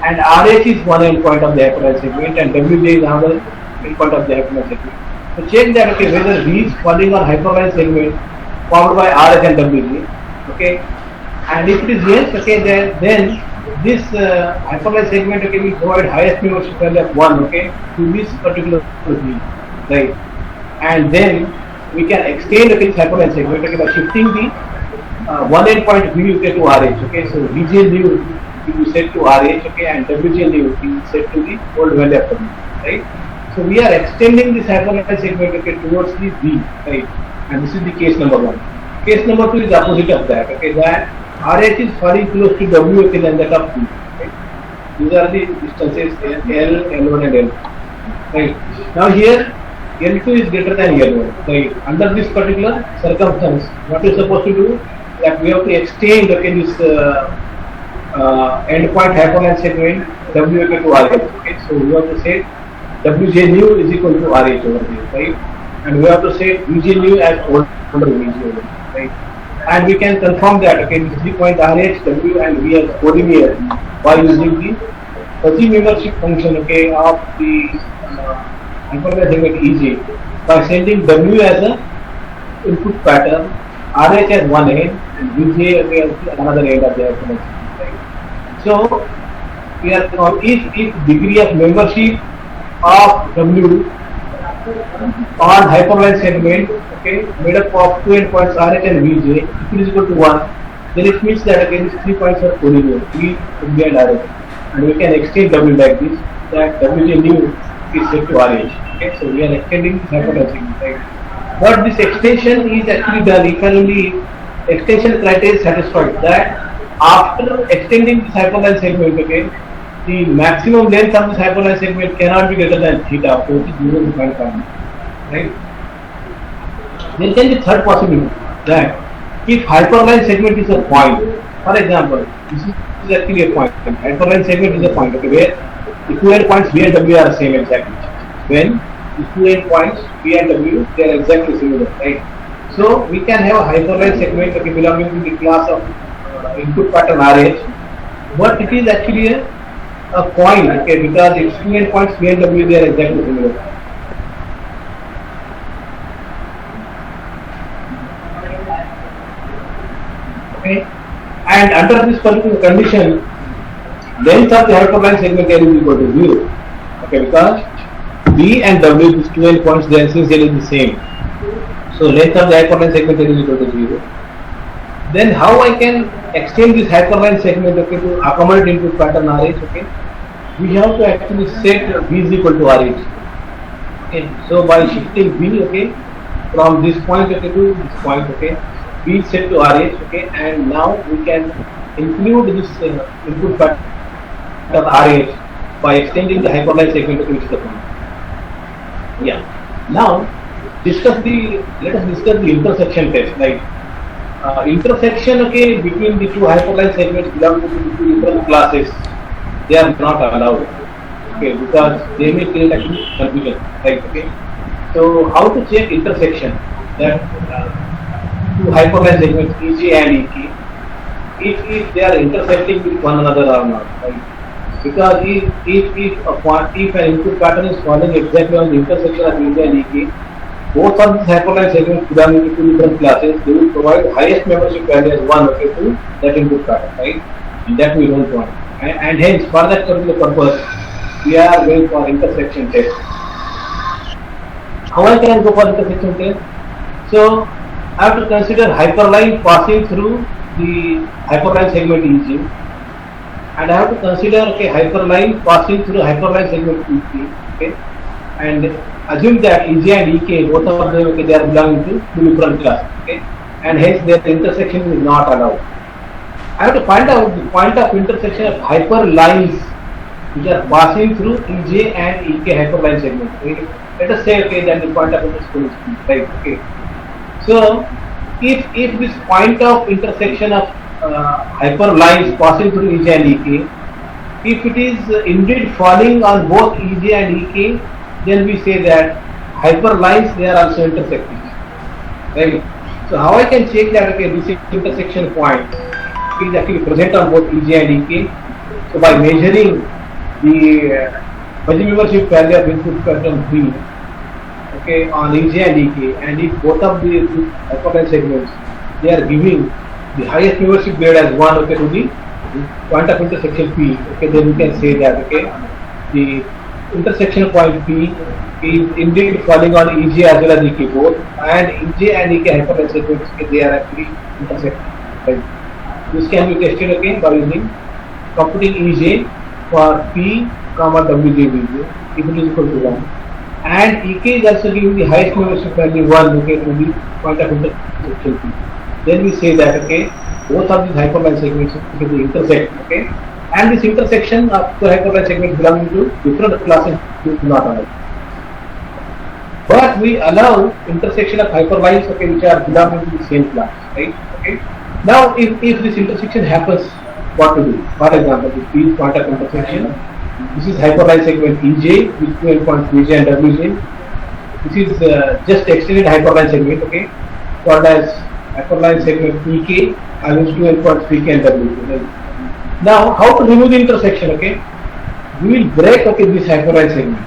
and RH is one endpoint of the hyperline segment, and WJ is another endpoint of the hyperline segment. So check that, okay, whether V is falling on hyperline segment formed by RH and WJ, okay, and if it is yes, okay, then this hyperline segment, okay, will provide highest membership value of 1, okay, to this particular V, right, and then we can extend, okay, this hyperline segment, okay, by shifting the one endpoint V, okay, to RH, okay, so VJ new will be set to RH, okay, and WJ new will be set to the old value of W, right. So we are extending this hyperline segment, okay, towards the V, right, and this is the case number 1. Case number 2 is the opposite of that, okay, that RH is falling close to W, okay, than that of V, right. These are the distances L, L1 and L, right. Now here L2 is greater than L1, right. Under this particular circumstance, what we are supposed to do? That we have to extend, okay, this endpoint hyperline segment W, okay, to RH. Okay, so we have to say WJ new is equal to RH over here, right? And we have to say VJ new as older VJ over here, right? And we can confirm that, okay, this 3 point RH, W and V as collinear by using the fuzzy membership function, okay, of the hyperline segment EJ by sending W as a input pattern, RH as one end, and VJ, okay, as another end of the hyperline segment, right? So we are if degree of membership of W on hyperline segment, okay, made up of 2 endpoints RH and VJ, if it is equal to 1, then it means that again these 3 points are collinear, V, W and RH, and we can extend W like this, that WJ new is set to RH. Okay, so we are extending this hyperline segment, right? But this extension is actually done if only extension criteria is satisfied, that after extending this hyperline segment, okay, the maximum length of this hyperline segment cannot be greater than theta, so it is 0.5, right? There can be third possibility that if hyperline segment is a point, for example, this is actually a point. Hyperline segment is a point, okay, where equivalent points V and W are same exactly. When equivalent points V and W, they are exactly similar, right? So we can have a hyperline segment, okay, belonging to the class of input pattern RH, but it is actually a point, okay, because its equivalent points V and W, they are exactly similar. Okay. And under this particular condition, length of the hyperline segment L is equal to 0. Okay, because V and W, these two endpoints, they are essentially the same. So length of the hyperline segment L is equal to 0. Then how I can extend this hyperline segment, okay, to accommodate input pattern RH? Okay, we have to actually set V is equal to RH. Okay, so by shifting V, okay, from this point, okay, to this point, okay, V is set to RH, okay, and now we can include this input pattern RH by extending the hyperline segment to which is the point. Yeah. Now let us discuss the intersection test. Like intersection, okay, between the two hyperline segments belonging to two different classes, they are not allowed. Okay, because they may create actually confusion. Right. Okay. So how to check intersection? That two hyperline segments EJ and EK, if they are intersecting with one another or not, right? Because if an input pattern is falling exactly on the intersection of EJ and EK, both of these hyperline segments belonging to two different classes, they will provide highest membership value as 1, okay, to that input pattern, right? And that we don't want. And hence, for that particular purpose, we are going for intersection test. How I can go for intersection test? So I have to consider hyperline passing through the hyperline segment EJ, and I have to consider, okay, hyperline passing through hyperline segment EK, okay, and assume that EJ and EK, both of them, okay, they are belonging to two different classes, okay, and hence their intersection is not allowed. I have to find out the point of intersection of hyperlines which are passing through EJ and EK hyperline segment. Okay. Let us say, okay, that the point of intersection is P, right? Okay. So if this point of intersection of hyperlines passing through EJ and EK, if it is indeed falling on both EJ and EK, then we say that hyperlines, they are also intersecting, right? So how I can check that, okay, this intersection point is actually present on both EJ and EK? So by measuring the fuzzy membership value of input pattern V, okay, on EJ and EK, and if both of the hyperline segments, they are giving the highest membership grade as 1, okay, to the point of intersection P, okay, then we can say that, okay, the intersection point P is indeed falling on EJ as well as EK both, and EJ and EK hyperline segments, okay, they are actually intersecting, right? This can be tested again by using computing EJ for P, WJ, Vj, if it is equal to 1. And EK is also giving the highest membership value 1, okay, to the point of intersection P. Then we say that, okay, both of these hyperline segments, okay, they intersect, okay, and this intersection of the hyperline segments belonging to different classes is not allowed. But we allow intersection of hyperlines, okay, which are belonging to the same class, right? Okay. Now, if this intersection happens, what to do? For example, this P is point of intersection. This is hyperline segment EJ with two endpoints Vj and Wj. This is just extended hyperline segment, okay, called as hyperline segment EK, and with two endpoints Vk and Wj. Right? Now, how to remove the intersection? Okay, we will break, okay, this hyperline segment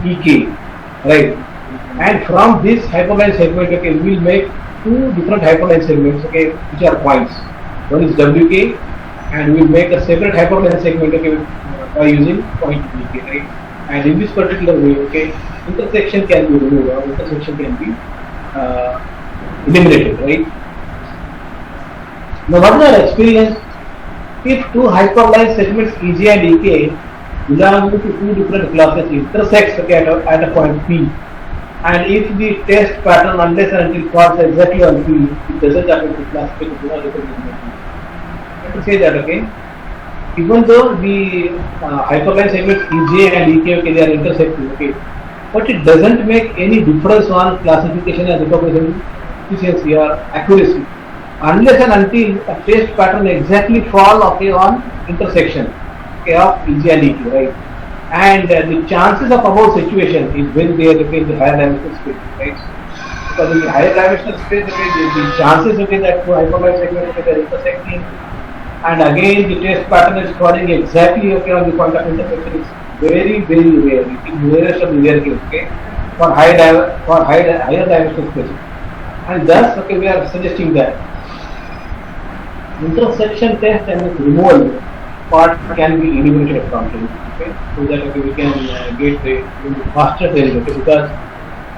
EK, right? And from this hyperline segment, okay, we will make two different hyperline segments, okay, which are points. One is Wk, and we will make a separate hyperline segment, okay, by using point Vk, right? And in this particular way, okay, intersection can be removed, or intersection can be eliminated, right? Now, what is our experience? If two hyperline segments EJ and EK belong to two different classes intersects, okay, at a point P, and if the test pattern, unless and until falls exactly on P, it doesn't happen to class P, to to say that, okay, even though the hyperline segments EJ and EK, okay, they are intersecting, okay, but it doesn't make any difference on classification and recognition efficiency or accuracy unless and until a trace pattern exactly fall, okay, on intersection, okay, of EJ and EK, right? And the chances of above situation is when they are in the higher dimensional space, right? Because in the higher dimensional space, okay, the chances, okay, that two hyperline segments, okay, they are intersecting, and again the trace pattern is falling exactly, okay, on the point of intersection is very, very rare. It is rarest of the rare case, okay, for higher dimensional space. And thus, okay, we are suggesting that intersection test and removal part can be eliminated from training, okay, so that, okay, we can get the faster training, okay, because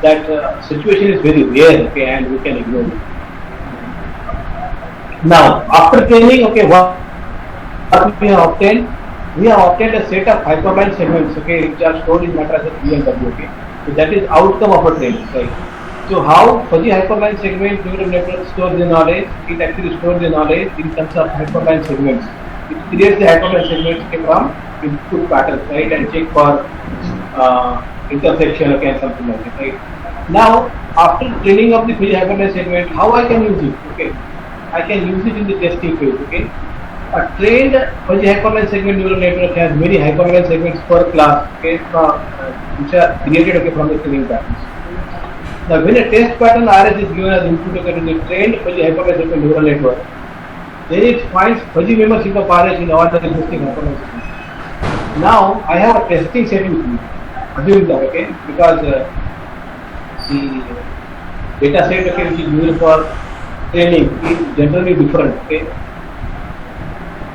that situation is very rare, okay, and we can ignore it. Now, after training, okay, what we have obtained? We have obtained a set of hyperline segments, okay, which are stored in matrices B and W, okay. So that is outcome of a training, right? So how fuzzy hyperline segment neural network stores the knowledge? It actually stores the knowledge in terms of hyperline segments. It creates the hyperline segments, okay, from input patterns, right, and check for intersection, okay, and something like that, right? Now, after training of the fuzzy hyperline segment, how I can use it? Okay, I can use it in the testing phase, okay. A trained fuzzy hyperline segment neural network has many hyperline segments per class, okay, which are created, okay, from the training patterns. Now, when a test pattern RS is given as input, okay, to the trained fuzzy hyperline segment neural network, then it finds fuzzy membership of RS in all the existing hyperline segments. Now, I have a testing set with me. Assume that, okay, because the data set, okay, which is used for training is generally different, okay.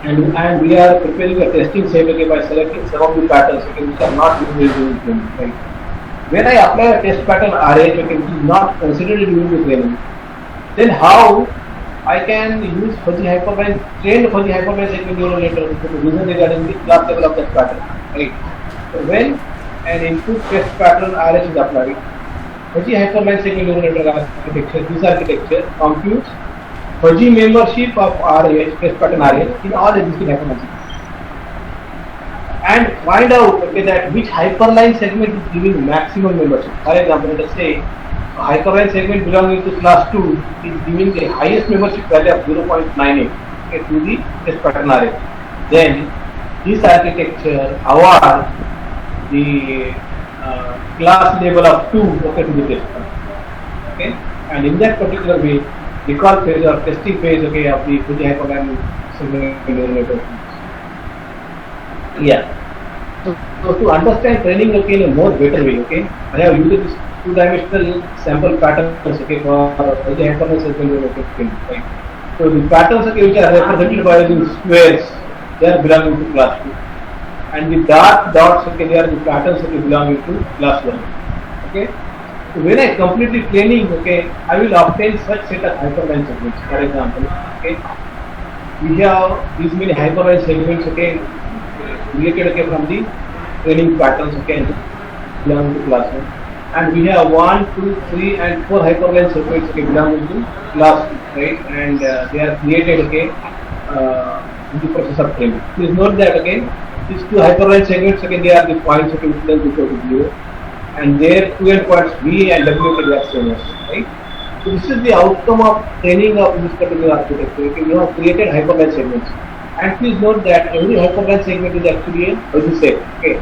And we are preparing a testing set, okay, by selecting some of the patterns, okay, which are not used in training, right? When I apply a test pattern RH, okay, which is not considered during the training, then how I can use trained fuzzy hyperline segment neural network to reason regarding the class level of that pattern, right? So when an input test pattern RH is applied, fuzzy hyperline segment neural network architecture, this architecture computes fuzzy membership of RH, test pattern RH, in all existing hyperline segments, and find out, okay, that which hyperline segment is giving maximum membership. For example, let us say a hyperline segment belonging to class 2 is giving the highest membership value of 0.98, okay, to the test pattern RH. Then this architecture awards the class level of 2, okay, to the test pattern, okay, and in that particular way, recall phase or testing phase, okay, of the fuzzy hyperline segment neural network. Yeah. So to understand training, okay, in a more better way, okay, I have used this two-dimensional sample patterns, okay, for fuzzy hyperline segment neural network, right? So the patterns, okay, which are represented by the squares, they are belonging to class 2, and the dark dots, okay, they are the patterns, okay, belonging to class 1, okay. So when I complete the training, okay, I will obtain such set of hyperline segments. For example, okay, we have these many hyperline segments, okay, created, okay, from the training patterns, okay, belonging to class 1, and we have 1, 2, 3, and 4 hyperline segments, okay, belonging to class 2, right, and they are created, okay, in the process of training. Please note that, okay, these two hyperline segments, okay, they are the points, okay, which are equal to 0, and their two endpoints V and W, okay, they are same, right. So this is the outcome of training of this particular architecture. Okay, you have created hyperline segments. And please note that every hyperline segment is actually a fuzzy set. Okay.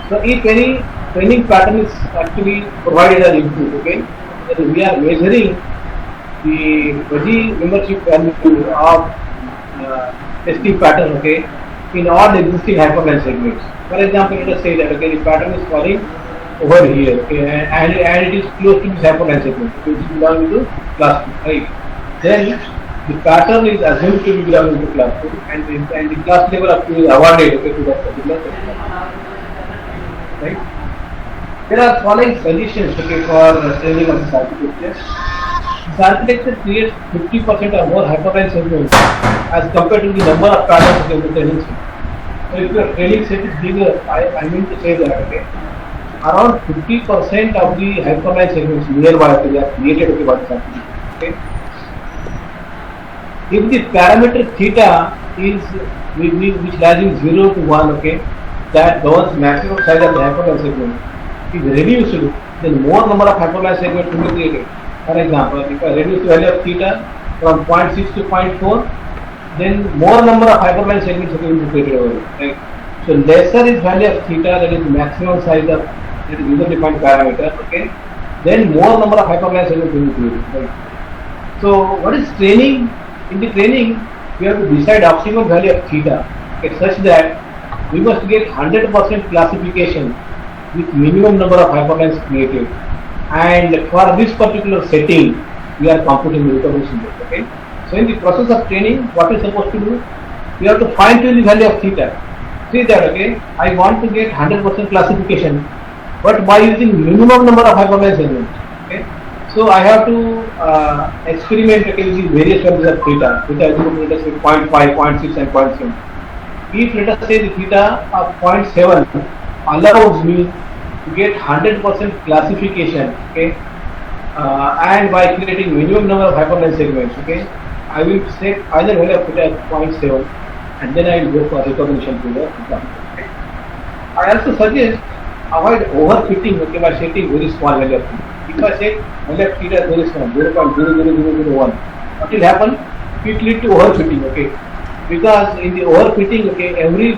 So if any training pattern is actually provided as input, okay, then we are measuring the fuzzy membership value of testing pattern, okay, in all the existing hyperline segments. For example, let us say that, okay, the pattern is falling over here, okay, and it is close to this hyperline segment, which is belonging to class 2, right? Then the pattern is assumed to be belonging to class 2, and the class level of 2 is awarded, okay, to that particular segment, right? There are following suggestions, okay, for training of this architecture. This architecture creates 50% or more hyperline segments as compared to the number of patterns, okay, in the training set. So if your training set is bigger, I mean to say that, okay, around 50% of the hyperline segments nearby, okay, they are created, okay, by this architecture, okay. If the parameter theta is which lies in 0 to 1, okay, that governs maximum size of the hyperline segment is reduced, then more number of hyperline segments will be created. For example, if I reduce the value of theta from 0.6 to 0.4, then more number of hyperline segments will be created over it. Right? So lesser is value of theta, that is maximum size of that is user defined parameter, okay, then more number of hyperline segments will be created. Right? So what is training? In the training, we have to decide optimal value of theta, okay, such that we must get 100% classification with minimum number of hyperlines created, and for this particular setting we are computing the recognition rate. Okay, so in the process of training, what is supposed to do? We have to fine tune the value of theta. See that, okay, I want to get 100% classification, but by using minimum number of hyperline segments. Okay, so I have to experiment, okay, with various values of theta. Theta is equal to, let us say, 0.5, 0.6 and 0.7. If let us say the theta of 0.7 allows me to get 100% classification, okay, and by creating minimum number of hyperline segments, okay, I will set either value of theta at 0.7 and then I will go for recognition to the theta. Okay. I also suggest avoid overfitting, okay, by setting very small value of theta. If I set value of theta very small, 0.00001, what will happen? It will lead to overfitting, okay, because in the overfitting, okay, every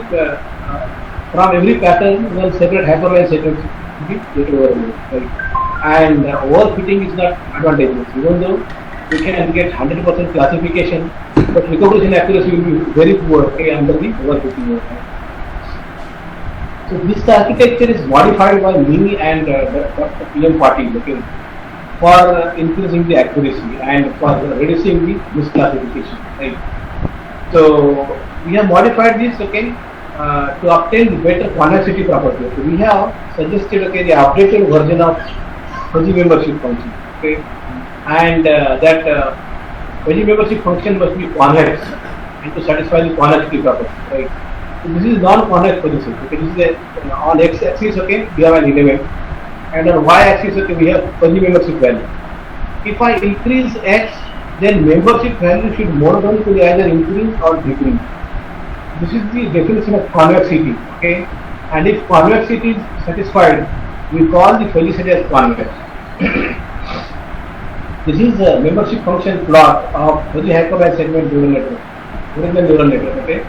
from every pattern one separate hyperline segments get overloaded, right? And overfitting is not advantageous, even though we can get 100% classification, but recognition accuracy will be very poor, okay, under the overfitting. So this architecture is modified by me and Dr. PM Patil, okay, for increasing the accuracy and for reducing the misclassification, right? So we have modified this, okay, to obtain better connectivity property. Okay. We have suggested, okay, the updated version of fuzzy membership function, okay, and that fuzzy membership function must be convex and to satisfy the connectivity property, right? So this is non-convex position. Okay, this is on x-axis, okay, we have an element, and on y-axis, okay, we have fuzzy membership value. If I increase x, then membership value should monotonically either increase or decrease. This is the definition of convexity, okay, and if convexity is satisfied, we call the fuzzy set as convex. This is the membership function plot of fuzzy hyperline segment neural network, okay,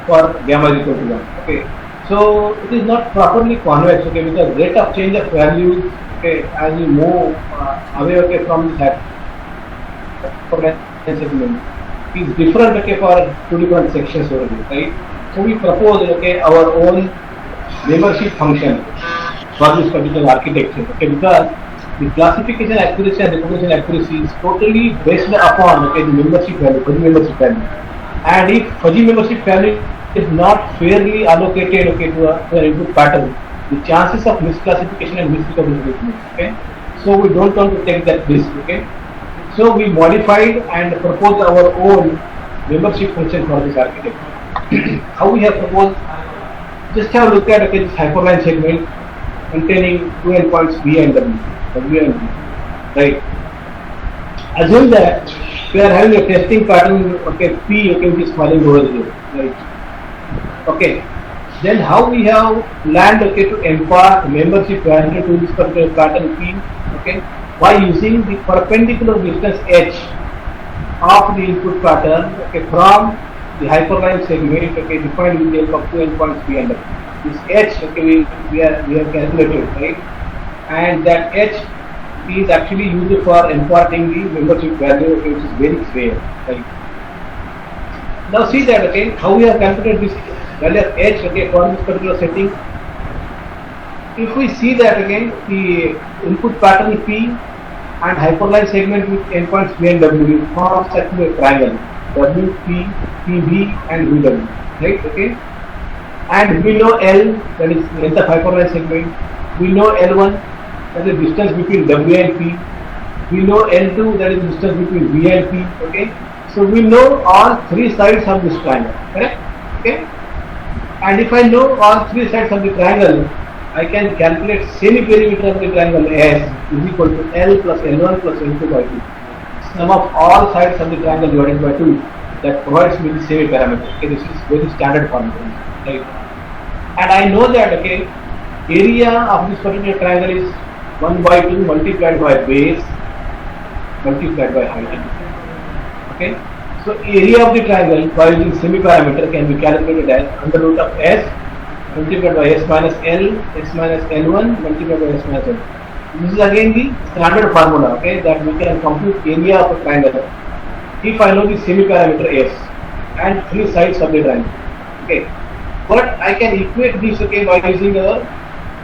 for gamma is equal to 1, okay. So it is not properly convex, okay, because rate of change of values, okay, as we move away, okay, from this hyperline segment is different, okay, for two different sections already, right? So we propose, okay, our own membership function for this particular architecture, okay, because the classification accuracy and recognition accuracy is totally based upon, okay, the membership value, fuzzy membership value, and if fuzzy membership value is not fairly allocated, okay, to an input pattern, the chances of misclassification and misrecognition, okay. So we don't want to take that risk, okay. So we modified and proposed our own membership function for this architecture. How we have proposed? Just have a look at, okay, this hyperline segment containing two endpoints V and W and V, right? Assume that we are having a testing pattern, okay, P, okay, which is falling over here, right? Okay. Then how we have planned, okay, to impart membership value to this particular pattern P, okay, by using the perpendicular distance h of the input pattern, okay, from the hyperline segment, okay, defined with the help of two endpoints P and W. This h, okay, we have calculated, right? And that h is actually used for imparting the membership value, okay, which is very rare, right? Now see that, okay, how we have calculated this value of h, okay, for this particular setting. If we see that, again, the input pattern P and hyperline segment with endpoints V and W forms actually a triangle W, P, PV and VW, right? Okay, and we know L, that is length of hyperline segment. We know L1, that is distance between W and P. We know L2, that is distance between V and P. Okay, so we know all three sides of this triangle, correct? Okay, and if I know all three sides of the triangle, I can calculate semi-perimeter of the triangle S is equal to L plus L1 plus L2 by 2. Sum of all sides of the triangle divided by 2 that provides me the semi-parameter. Okay, this is very standard formula, right? And I know that okay, area of this particular triangle is 1 by 2 multiplied by base multiplied by height. Okay, so area of the triangle by using semi-parameter can be calculated as under root of s multiplied by s minus L1 multiplied by s minus L. This is again the standard formula, okay, that we can compute area of a triangle if I know the semi-parameter s and 3 sides of the triangle. Okay, but I can equate this, okay, by using a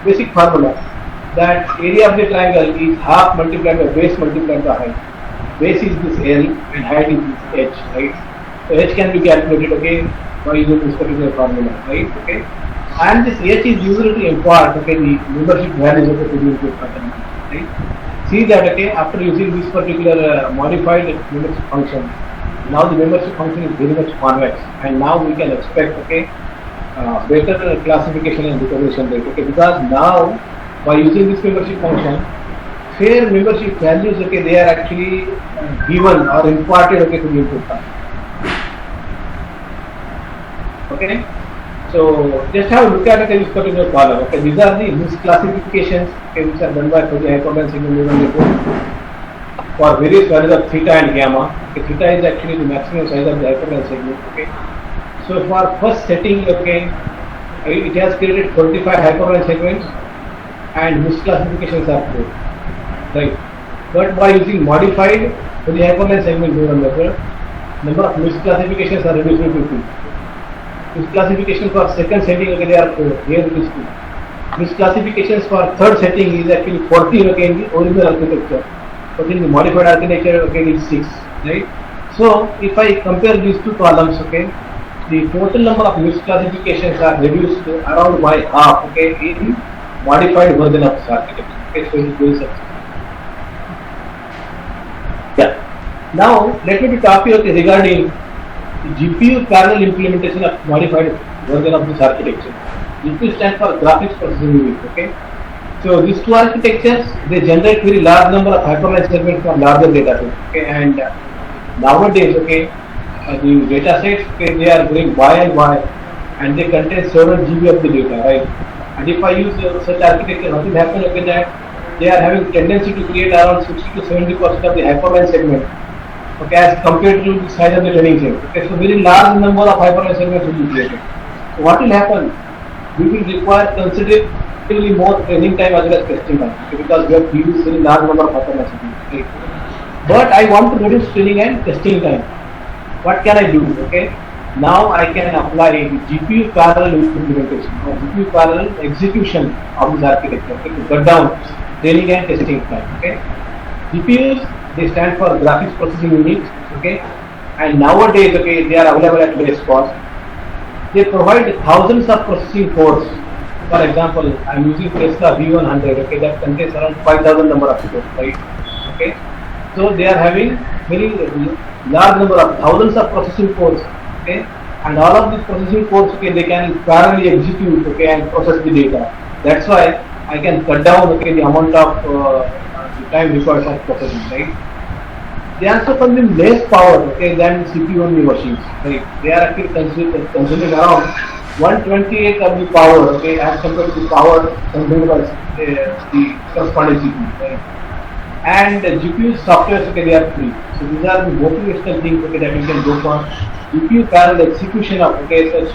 basic formula that area of the triangle is half multiplied by base multiplied by height. Base is this L and height is this h, right? So h can be calculated, okay, by using this particular formula, right? Okay, and this h is usually to impart, okay, the membership values of the input pattern, right? See that, okay, after using this particular modified membership function, now the membership function is very much convex, and now we can expect, okay, better classification and recognition rate, okay, because now by using this membership function, fair membership values, okay, they are actually given or imparted, okay, to the input pattern. Okay, so just have a look at this particular column. Okay, these are the misclassifications, okay, which are done by the hyperplane signal for various values of theta and gamma. Okay, theta is actually the maximum size of the hyperplane segment. Okay, so for first setting, okay, it has created 45 hyperplane segments and misclassifications are 4, right? But by using modified for the hyperplane segment method, number of misclassifications are reduced to 2. Misclassification for second setting, okay, they are 4. Here it is 2. Misclassifications for third setting is actually 40, okay, in the original architecture. But in the modified architecture, okay, it is 6, right? So if I compare these two columns, okay, the total number of misclassifications are reduced around by half, okay, in modified version of this architecture. Okay, so it is very successful. Yeah. Now let me talk to you, okay, regarding the GPU parallel implementation of modified version of this architecture. GPU stands for graphics processing unit. Okay, so these two architectures, they generate very large number of hyperplane segments for larger data sets. Okay, and nowadays, okay, the data sets, okay, they are growing by and by, and they contain several GB of the data, right? And if I use such architecture, what will happen? Okay, that they are having tendency to create around 60 to 70% of the hyperplane segment. Okay, as compared to the size of the training set. Okay, so very large number of hyperplane segments will be created. So what will happen? We will require considerably more training time as well as testing time, okay, because we have to use very large number of hyperplane segments. Okay. But I want to reduce training and testing time. What can I do? Okay, now I can apply the GPU parallel implementation or GPU parallel execution of this architecture, okay, to cut down training and testing time. Okay, GPUs, they stand for graphics processing units, okay, and nowadays, okay, they are available at less cost. They provide thousands of processing cores. For example, I am using Tesla V100, okay, that contains around 5,000 number of cores, right? Okay, so they are having very large number of thousands of processing cores, okay, and all of these processing cores, okay, they can parallelly execute, okay, and process the data. That's why I can cut down, okay, the amount of the time required for processing, right? They also consume less power, okay, than CPU only machines, right? They are actually consuming around 128 of the power, okay, as compared to the power consumed by the corresponding CPU, right? And GPU software, okay, they are free. So these are the motivational things, okay, that you can go for GPU parallel execution of, okay, such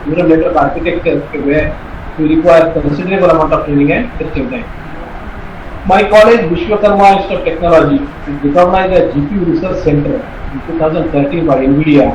neural network architecture, okay, where you require considerable amount of training and testing time. My college, Vishwakarma Institute of Technology, is recognized as GPU Research Center in 2013 by NVIDIA